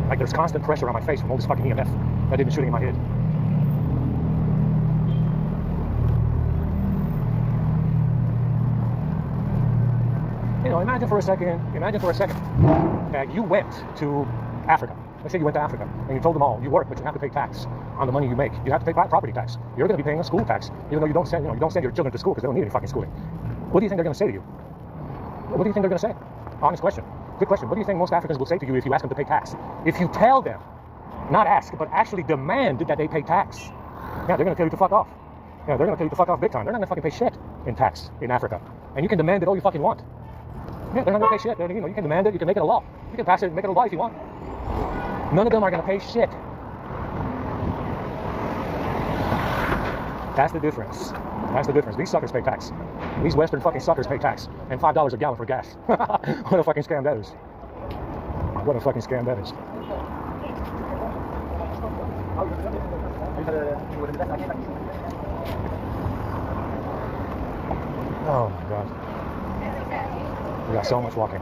Like there's constant pressure on my face from all this fucking EMF that they've been shooting in my head. You know, imagine for a second that you went to Africa. Let's say you went to Africa and you told them all, you work, but you have to pay tax on the money you make. You have to pay property tax. You're going to be paying a school tax, even though you don't send your children to school because they don't need any fucking schooling. What do you think they're going to say to you? What do you think they're going to say? Honest question. Good question. What do you think most Africans will say to you if you ask them to pay tax? If you tell them, not ask, but actually demand that they pay tax, yeah, they're going to tell you to fuck off. Yeah, they're going to tell you to fuck off big time. They're not going to fucking pay shit in tax in Africa. And you can demand it all you fucking want. Yeah, they're not going to pay shit. You know, you can demand it. You can make it a law. You can pass it and make it a law if you want. None of them are going to pay shit. That's the difference. That's the difference. These suckers pay tax. These Western fucking suckers pay tax. And $5 a gallon for gas. What a fucking scam that is. What a fucking scam that is. Oh my God. We got so much walking.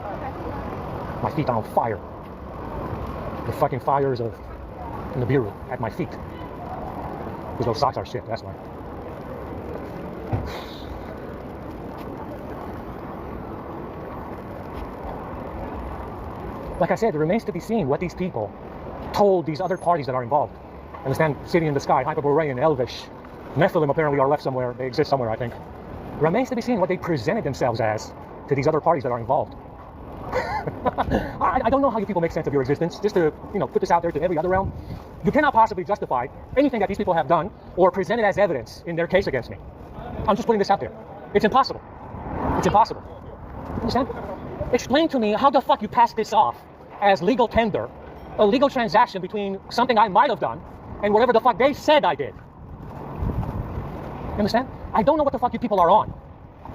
My feet are on fire. The fucking fires of Nibiru at my feet. Because those socks are shit, that's why. Like I said, it remains to be seen what these people told these other parties that are involved. Understand? City in the sky, Hyperborean, Elvish, Nephilim apparently are left somewhere. They exist somewhere, I think. Remains to be seen what they presented themselves as to these other parties that are involved. I don't know how you people make sense of your existence. Just to, put this out there to every other realm. You cannot possibly justify anything that these people have done or present it as evidence in their case against me. I'm just putting this out there. It's impossible. It's impossible. Understand? Explain to me how the fuck you pass this off as legal tender, a legal transaction between something I might have done and whatever the fuck they said I did. You understand? I don't know what the fuck you people are on.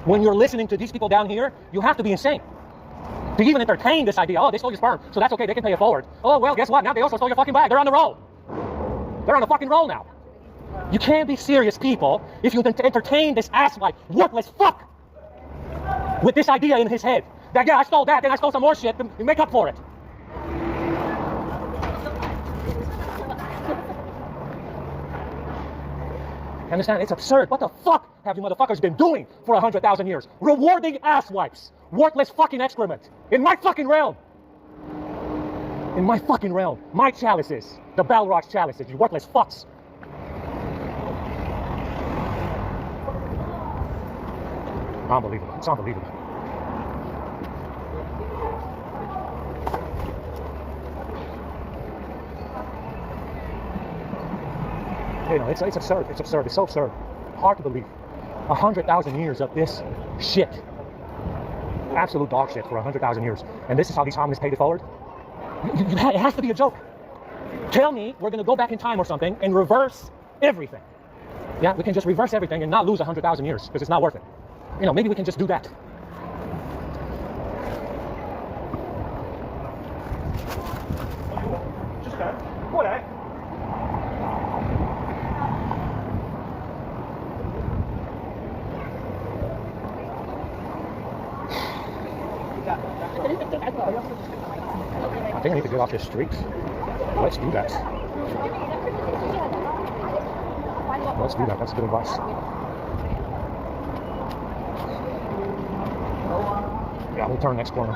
When you're listening to these people down here, you have to be insane to even entertain this idea. Oh, they stole your sperm, so that's okay, they can pay it forward. Oh, well, guess what? Now they also stole your fucking bag. They're on the roll. They're on the fucking roll now. You can't be serious people if you entertain this asswipe, worthless fuck with this idea in his head. That, yeah, I stole that, then I stole some more shit to make up for it. Understand? It's absurd. What the fuck have you motherfuckers been doing for 100,000 years? Rewarding asswipes. Worthless fucking excrement. In my fucking realm. In my fucking realm. My chalices. The Balrog's chalices. You worthless fucks. Unbelievable. It's unbelievable. It's absurd. It's absurd. It's so absurd. Hard to believe. 100,000 years of this shit. Absolute dog shit for 100,000 years. And this is how these hominids paid it forward? It has to be a joke. Tell me we're going to go back in time or something and reverse everything. Yeah, we can just reverse everything and not lose 100,000 years because it's not worth it. Maybe we can just do that. Just go. What, eh? I think I need to get off this street. Let's do that. Let's do that. That's good advice. Yeah, we'll turn next corner.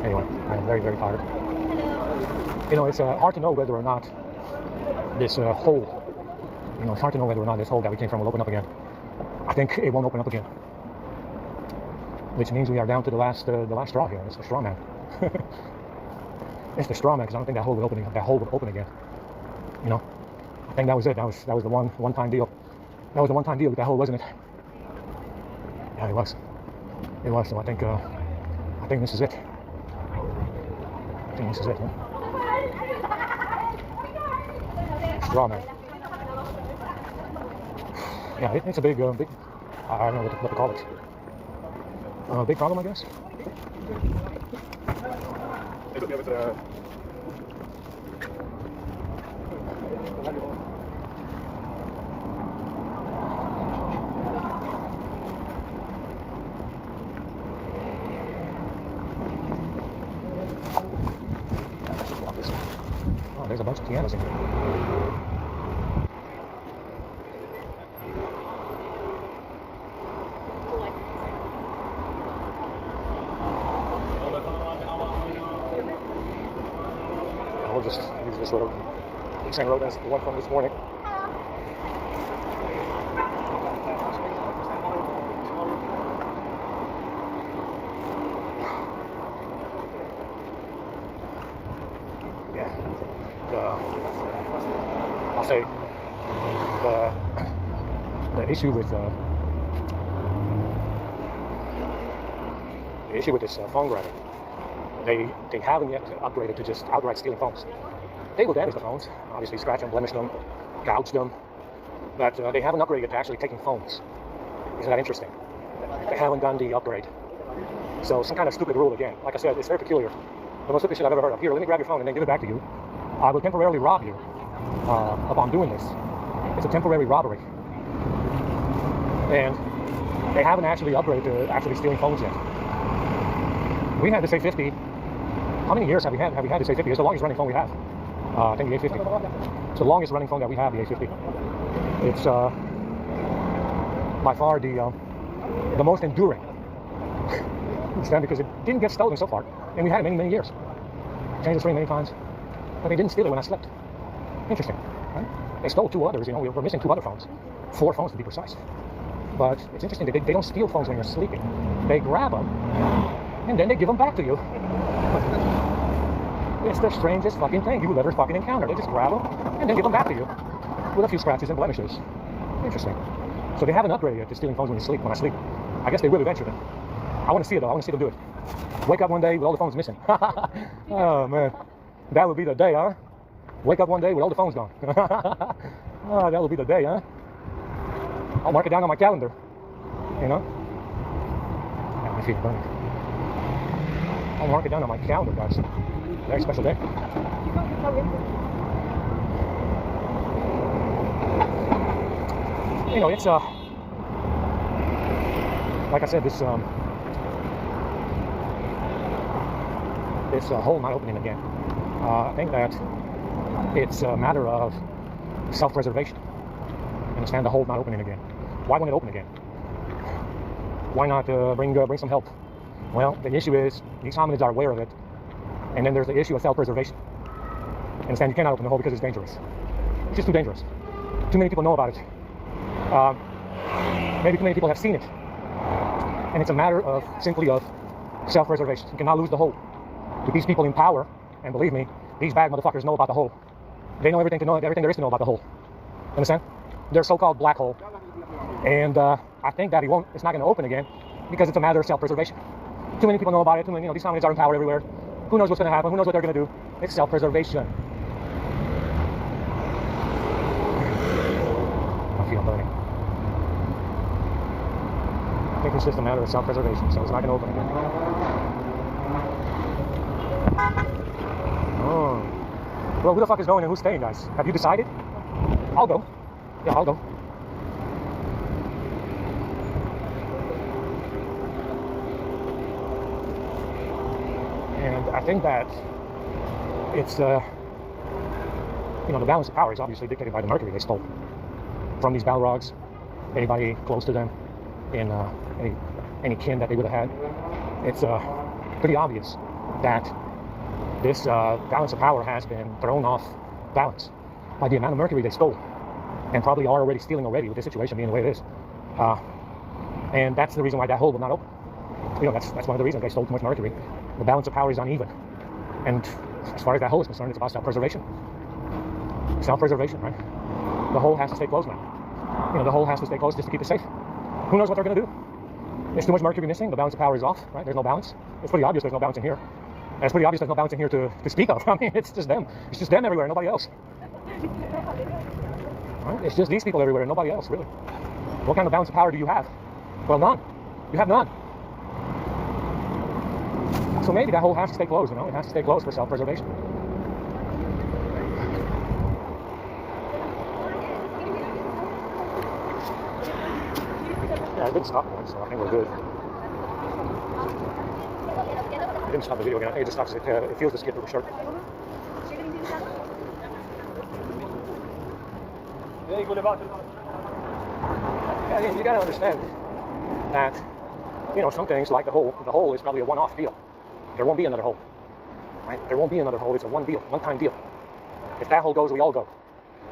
Anyway, I'm very, very tired. You know, it's hard to know whether or not this hole, you know, it's hard to know whether or not this hole that we came from will open up again. I think it won't open up again, which means we are down to the last straw here. It's the straw man. It's the straw man, because I don't think that hole will open again. You know, I think that was it. That was the one-time deal. That was the one-time deal with that hole, wasn't it? Yeah, it was. It was. So I think this is it. I think this is it. Huh? Straw man. Yeah, it's a big, I don't know what to call it. Big problem, I guess. Oh, there's a bunch of pianos in here. We'll just use this road, same road as the one from this morning. Yeah, I'll say the issue with this phone grabber. They haven't yet upgraded to just outright stealing phones. They will damage the phones, obviously scratch them, blemish them, gouge them, but they haven't upgraded to actually taking phones. Isn't that interesting? They haven't done the upgrade. So some kind of stupid rule again. Like I said, it's very peculiar. The most stupid shit I've ever heard of. Here, let me grab your phone and then give it back to you. I will temporarily rob you upon doing this. It's a temporary robbery. And they haven't actually upgraded to actually stealing phones yet. We had this A50. How many years have we had this A50? It's the longest running phone we have. I think the A50. It's the longest running phone that we have, the A50. It's by far the most enduring. Understand? Because it didn't get stolen so far, and we had it many, many years. Changed the screen many times, but they didn't steal it when I slept. Interesting, right? They stole 2 others. You know, we're missing 2 other phones, 4 phones to be precise. But it's interesting that they don't steal phones when you're sleeping. They grab them, and then they give them back to you. It's the strangest fucking thing you will ever fucking encounter. They just grab them and then give them back to you with a few scratches and blemishes. Interesting. So they haven't upgraded yet to stealing phones when you sleep. When I sleep, I guess they will eventually. I want to see it though. I want to see them do it. Wake up one day with all the phones missing. Oh man, that would be the day, huh? Wake up one day with all the phones gone. Oh, that would be the day, huh? I'll mark it down on my calendar. You know? My feet burning. I'll mark it down on my calendar, guys. Very special day. You know, it's like I said, this hole not opening again. I think that it's a matter of self-preservation. Understand, the hole not opening again. Why won't it open again? Why not bring some help? Well, the issue is these hominids are aware of it, and then there's the issue of self-preservation. Understand, you cannot open the hole because it's dangerous. It's just too dangerous. Too many people know about it. Maybe too many people have seen it, and it's a matter of simply of self-preservation. You cannot lose the hole. With these people in power, and believe me, these bad motherfuckers know about the hole. They know everything there is to know about the hole. Understand? Their so-called black hole, and I think that it's not going to open again because it's a matter of self-preservation. Too many people know about it. Too many, these hominids are in power everywhere. Who knows what's going to happen? Who knows what they're going to do? It's self-preservation. I feel burning. I think it's just a matter of self-preservation, so it's not going to open again. Oh. Well, who the fuck is going and who's staying, guys? Have you decided? I'll go. Yeah, I'll go. And I think that it's, the balance of power is obviously dictated by the mercury they stole from these Balrogs, anybody close to them, in any kin that they would have had. It's pretty obvious that this balance of power has been thrown off balance by the amount of mercury they stole, and probably are already stealing already with this situation being the way it is. And that's the reason why that hole will not open. That's one of the reasons they stole too much mercury. The balance of power is uneven, and as far as that hole is concerned, it's about self-preservation. Self-preservation, right? The hole has to stay closed now. The hole has to stay closed just to keep it safe. Who knows what they're going to do? There's too much mercury missing. The balance of power is off, right? There's no balance. It's pretty obvious there's no balance in here. And it's pretty obvious there's no balance in here to speak of. I mean, it's just them. It's just them everywhere, nobody else. Right? It's just these people everywhere and nobody else, really. What kind of balance of power do you have? Well, none. You have none. So maybe that hole has to stay closed, It has to stay closed for self-preservation. Yeah, it didn't stop one, so I think we're good. It didn't stop the video again. I think it just stops it feels the skip really short. Yeah, you gotta understand that, some things like the hole is probably a one-off deal. There won't be another hole, right? There won't be another hole. It's a one-time deal. If that hole goes, we all go.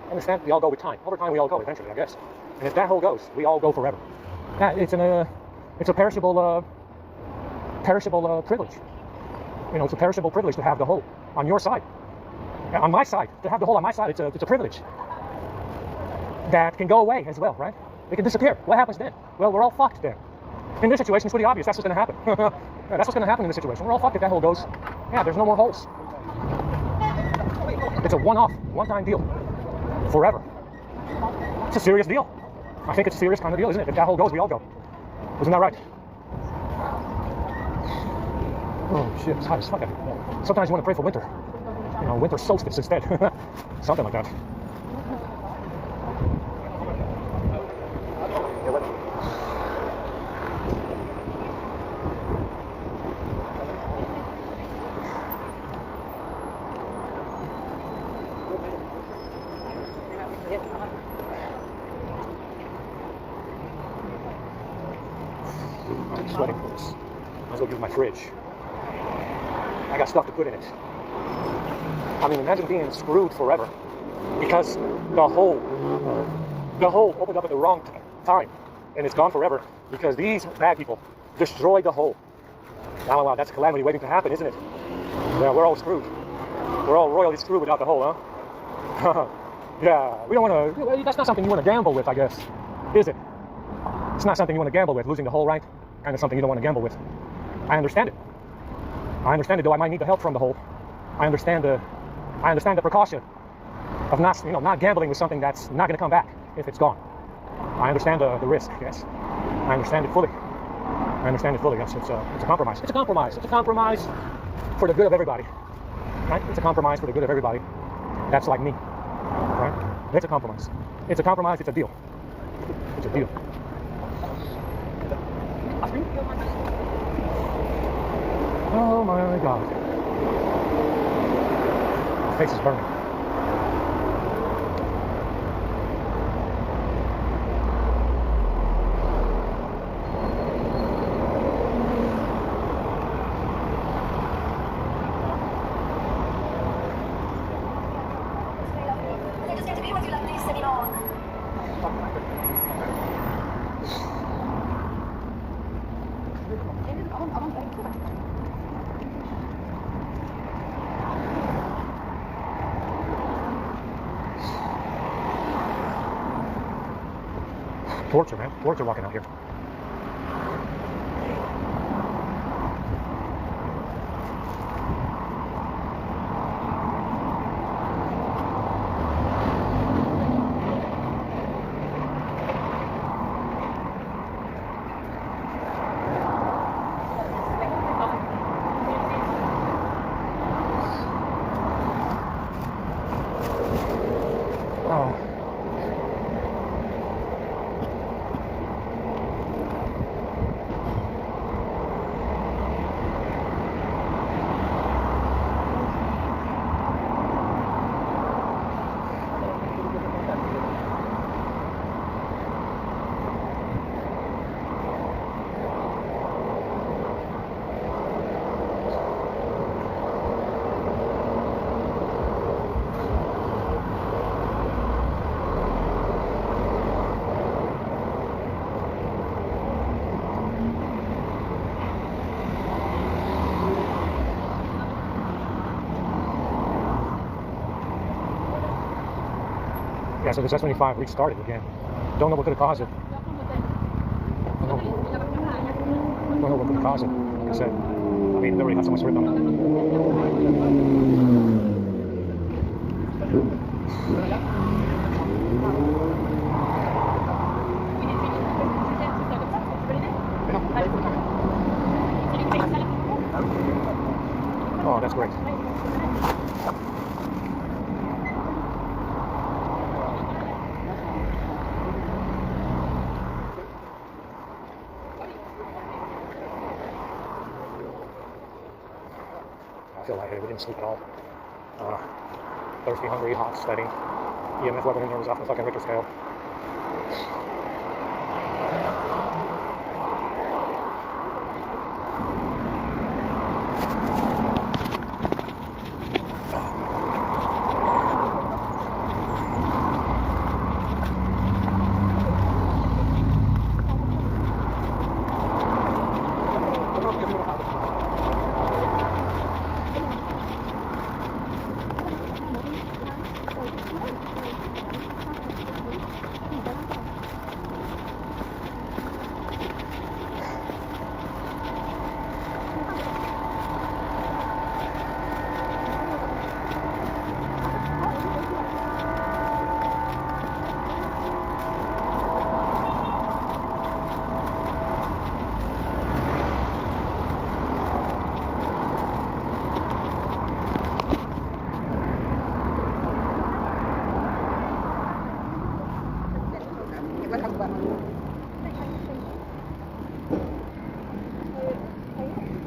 Understand? We all go with time. Over time, we all go eventually, I guess. And if that hole goes, we all go forever. It's a perishable privilege. It's a perishable privilege to have the hole on your side. On my side, to have the hole on my side, it's a privilege that can go away as well, right? It can disappear. What happens then? Well, we're all fucked then. In this situation, it's pretty obvious. That's what's going to happen. Yeah, that's what's going to happen in this situation. We're all fucked if that hole goes. Yeah, there's no more holes. It's a one-off, one-time deal. Forever. It's a serious deal. I think it's a serious kind of deal, isn't it? If that hole goes, we all go. Isn't that right? Oh, shit. It's hot as fuck out here. Sometimes you want to pray for winter. Winter solstice instead. Something like that. I'm sweating for this. Might as well use my fridge. I got stuff to put in it. I mean, imagine being screwed forever because the hole opened up at the wrong time and it's gone forever because these bad people destroyed the hole. Wow, that's a calamity waiting to happen, isn't it? Yeah, we're all screwed. We're all royally screwed without the hole, huh? Yeah, we don't want to. That's not something you want to gamble with, I guess, is it? It's not something you want to gamble with, losing the hole, right? Kind of something you don't want to gamble with. I understand it. Though I might need the help from the hole. I understand the precaution of not gambling with something that's not going to come back if it's gone. I understand the risk, yes. I understand it fully. Yes. It's a compromise. It's a compromise for the good of everybody. Right? It's a compromise for the good of everybody. That's like me. Right? It's a compromise. It's a compromise. It's a deal. It's a deal. Oh my God. My face is burning. I just get to be with you like this anymore. Torture, man. Torture walking out here. so this S25 restarted again. Don't know what could have caused it. Don't know what could have caused it. Like I said, I mean, they already had so much written on it. Oh, that's great. I feel lightheaded. We didn't sleep at all. Thirsty, hungry, hot, sweating. EMF level in there was off the fucking Richter scale.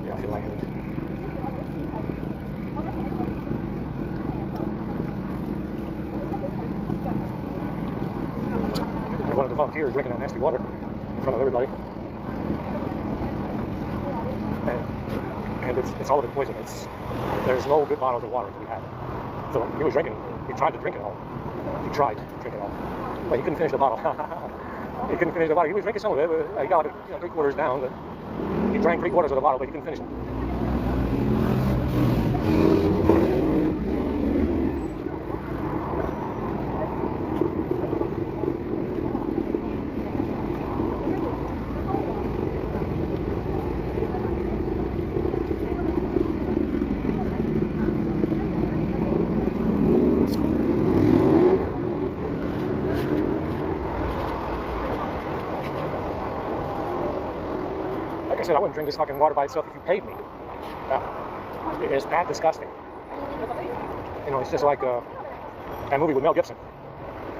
Yeah, I feel lightheaded. One of the volunteers drinking that nasty water in front of everybody. And it's all of it poison. There's no good bottles of water to be had. So he was drinking, he tried to drink it all. He tried to drink it all. But he couldn't finish the bottle. He couldn't finish the bottle. He was drinking some of it. He got it, 3/4 down. But he drank 3/4 of the bottle, but he couldn't finish it. Like I said, I wouldn't drink this fucking water by itself if you paid me. It's that disgusting. You know, it's just like that movie with Mel Gibson.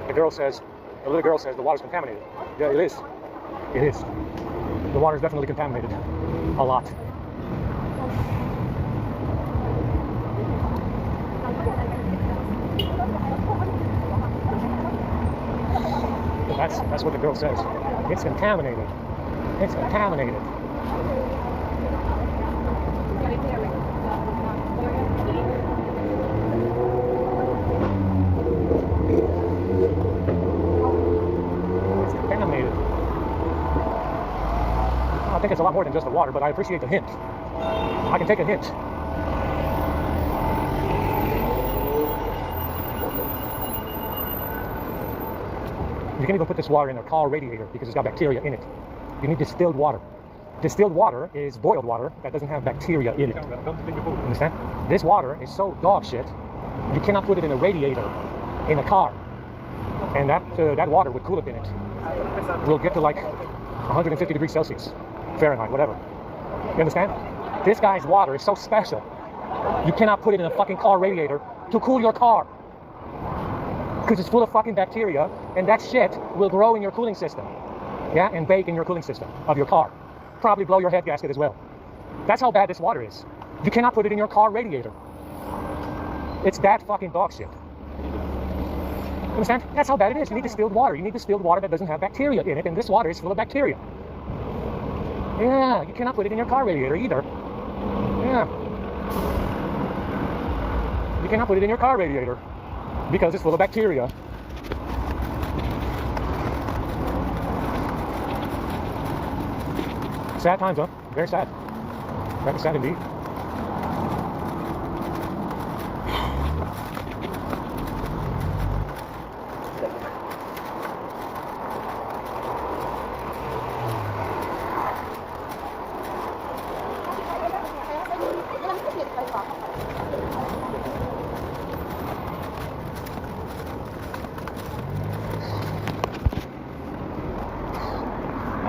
The little girl says the water's contaminated. Yeah, it is. It is. The water's definitely contaminated. A lot. That's what the girl says. It's contaminated. It's contaminated. It's contaminated. I think it's a lot more than just the water, but I appreciate the hint. I can take a hint. You can even put this water in a car radiator because it's got bacteria in it. You need distilled water. Distilled water is boiled water that doesn't have bacteria in it. Understand? This water is so dog shit, you cannot put it in a radiator in a car. And that water with coolant in it will get to like 150 degrees Celsius, Fahrenheit, whatever. You understand? This guy's water is so special, you cannot put it in a fucking car radiator to cool your car. Because it's full of fucking bacteria, and that shit will grow in your cooling system. Yeah, and bake in your cooling system of your car. Probably blow your head gasket as well. That's how bad this water is. You cannot put it in your car radiator. It's that fucking dog shit. Understand? That's how bad it is. You need distilled water. You need distilled water that doesn't have bacteria in it, and this water is full of bacteria. Yeah, you cannot put it in your car radiator either. Yeah. You cannot put it in your car radiator because it's full of bacteria. Sad times, huh? Very sad. Very sad indeed.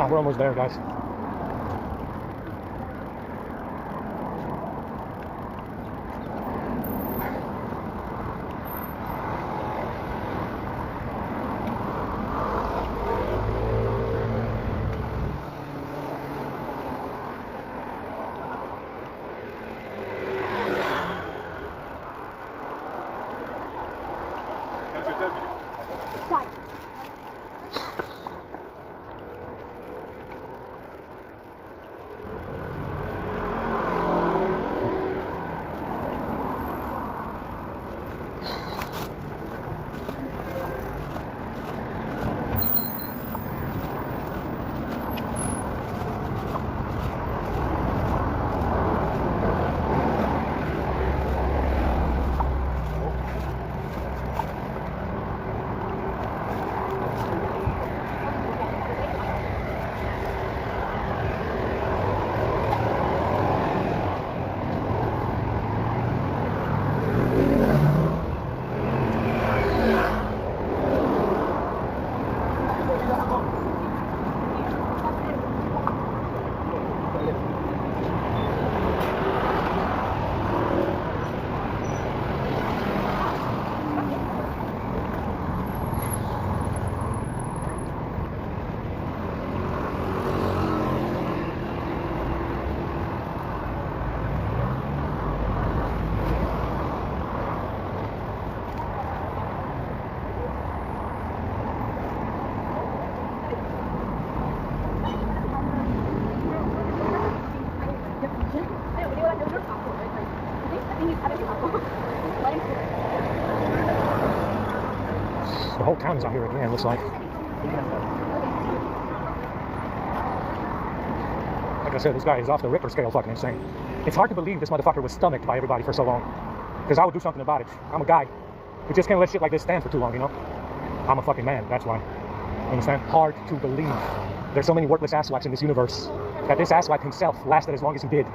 we're almost there, guys. The whole town is out here again, looks like. Like I said, this guy is off the Richter scale fucking insane. It's hard to believe this motherfucker was stomached by everybody for so long. Because I would do something about it. I'm a guy who just can't let shit like this stand for too long, you know? I'm a fucking man, that's why. You understand? Hard to believe. There's so many worthless asswipes in this universe that this asswipe himself lasted as long as he did.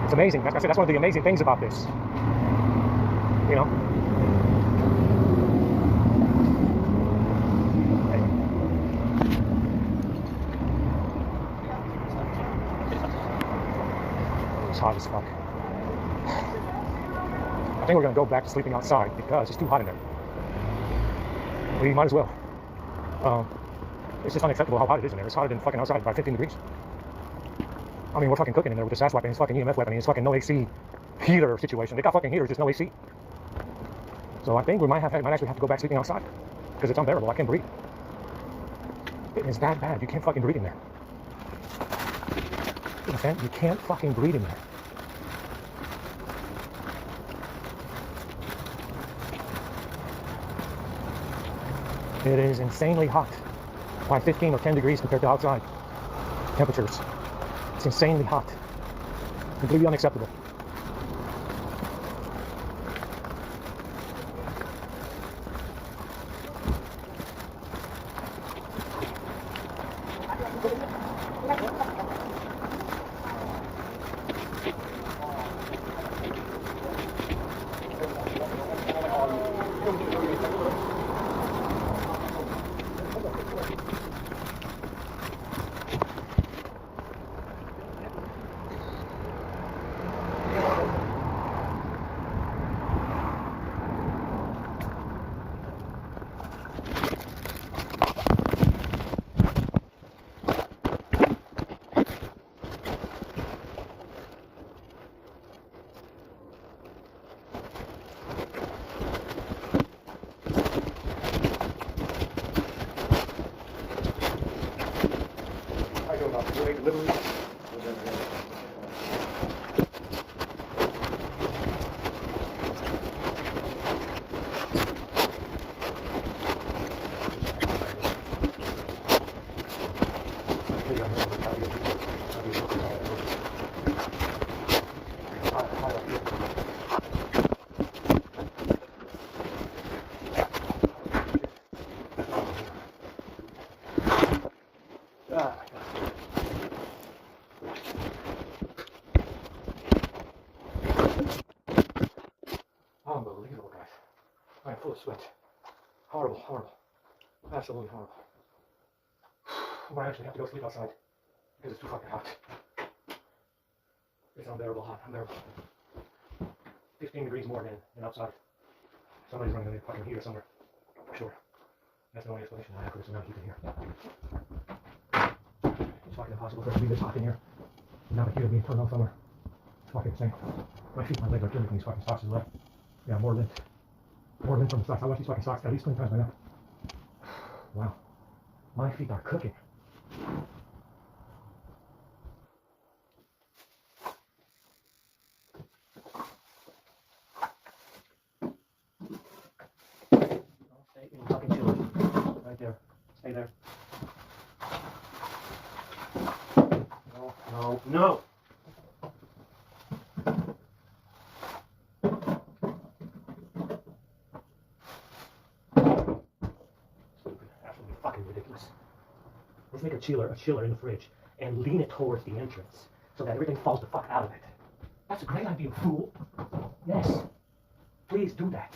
It's amazing. Like I said, that's one of the amazing things about this. You know? It's hot as fuck. I think we're gonna go back to sleeping outside because it's too hot in there. We might as well. It's just unacceptable how hot it is in there. It's hotter than fucking outside by 15 degrees. I mean, we're fucking cooking in there with this asswipe and his fucking EMF weapon and his fucking no AC heater situation. They got fucking heaters, just no AC. So I think we might actually have to go back sleeping outside because it's unbearable. I can't breathe. It is that bad. You can't fucking breathe in there. You understand? You can't fucking breathe in there. It is insanely hot by 15 or 10 degrees compared to outside temperatures. It's insanely hot. Completely unacceptable. Unbelievable, guys. I am full of sweat. Horrible, horrible. Absolutely horrible. I might actually have to go sleep outside because it's too fucking hot. It's unbearable hot, unbearable. 15 degrees more than outside. Somebody's running a fucking heater somewhere, for sure. That's the only explanation I have for this amount of heat in here. It's fucking impossible for it to be this hot in here. The amount of heater being turned on somewhere. It's fucking insane. My feet, my legs are killing me from these fucking socks as well. Yeah, more lint. More lint from the socks. I wash these fucking socks at least 20 times by now. Wow. My feet are cooking. Stay in fucking chiller. Right there. Stay there. No, no, no! Stupid. Absolutely fucking ridiculous. Let's make a chiller in the fridge and lean it towards the entrance so that everything falls the fuck out of it. That's a great idea, fool. Yes. Please do that.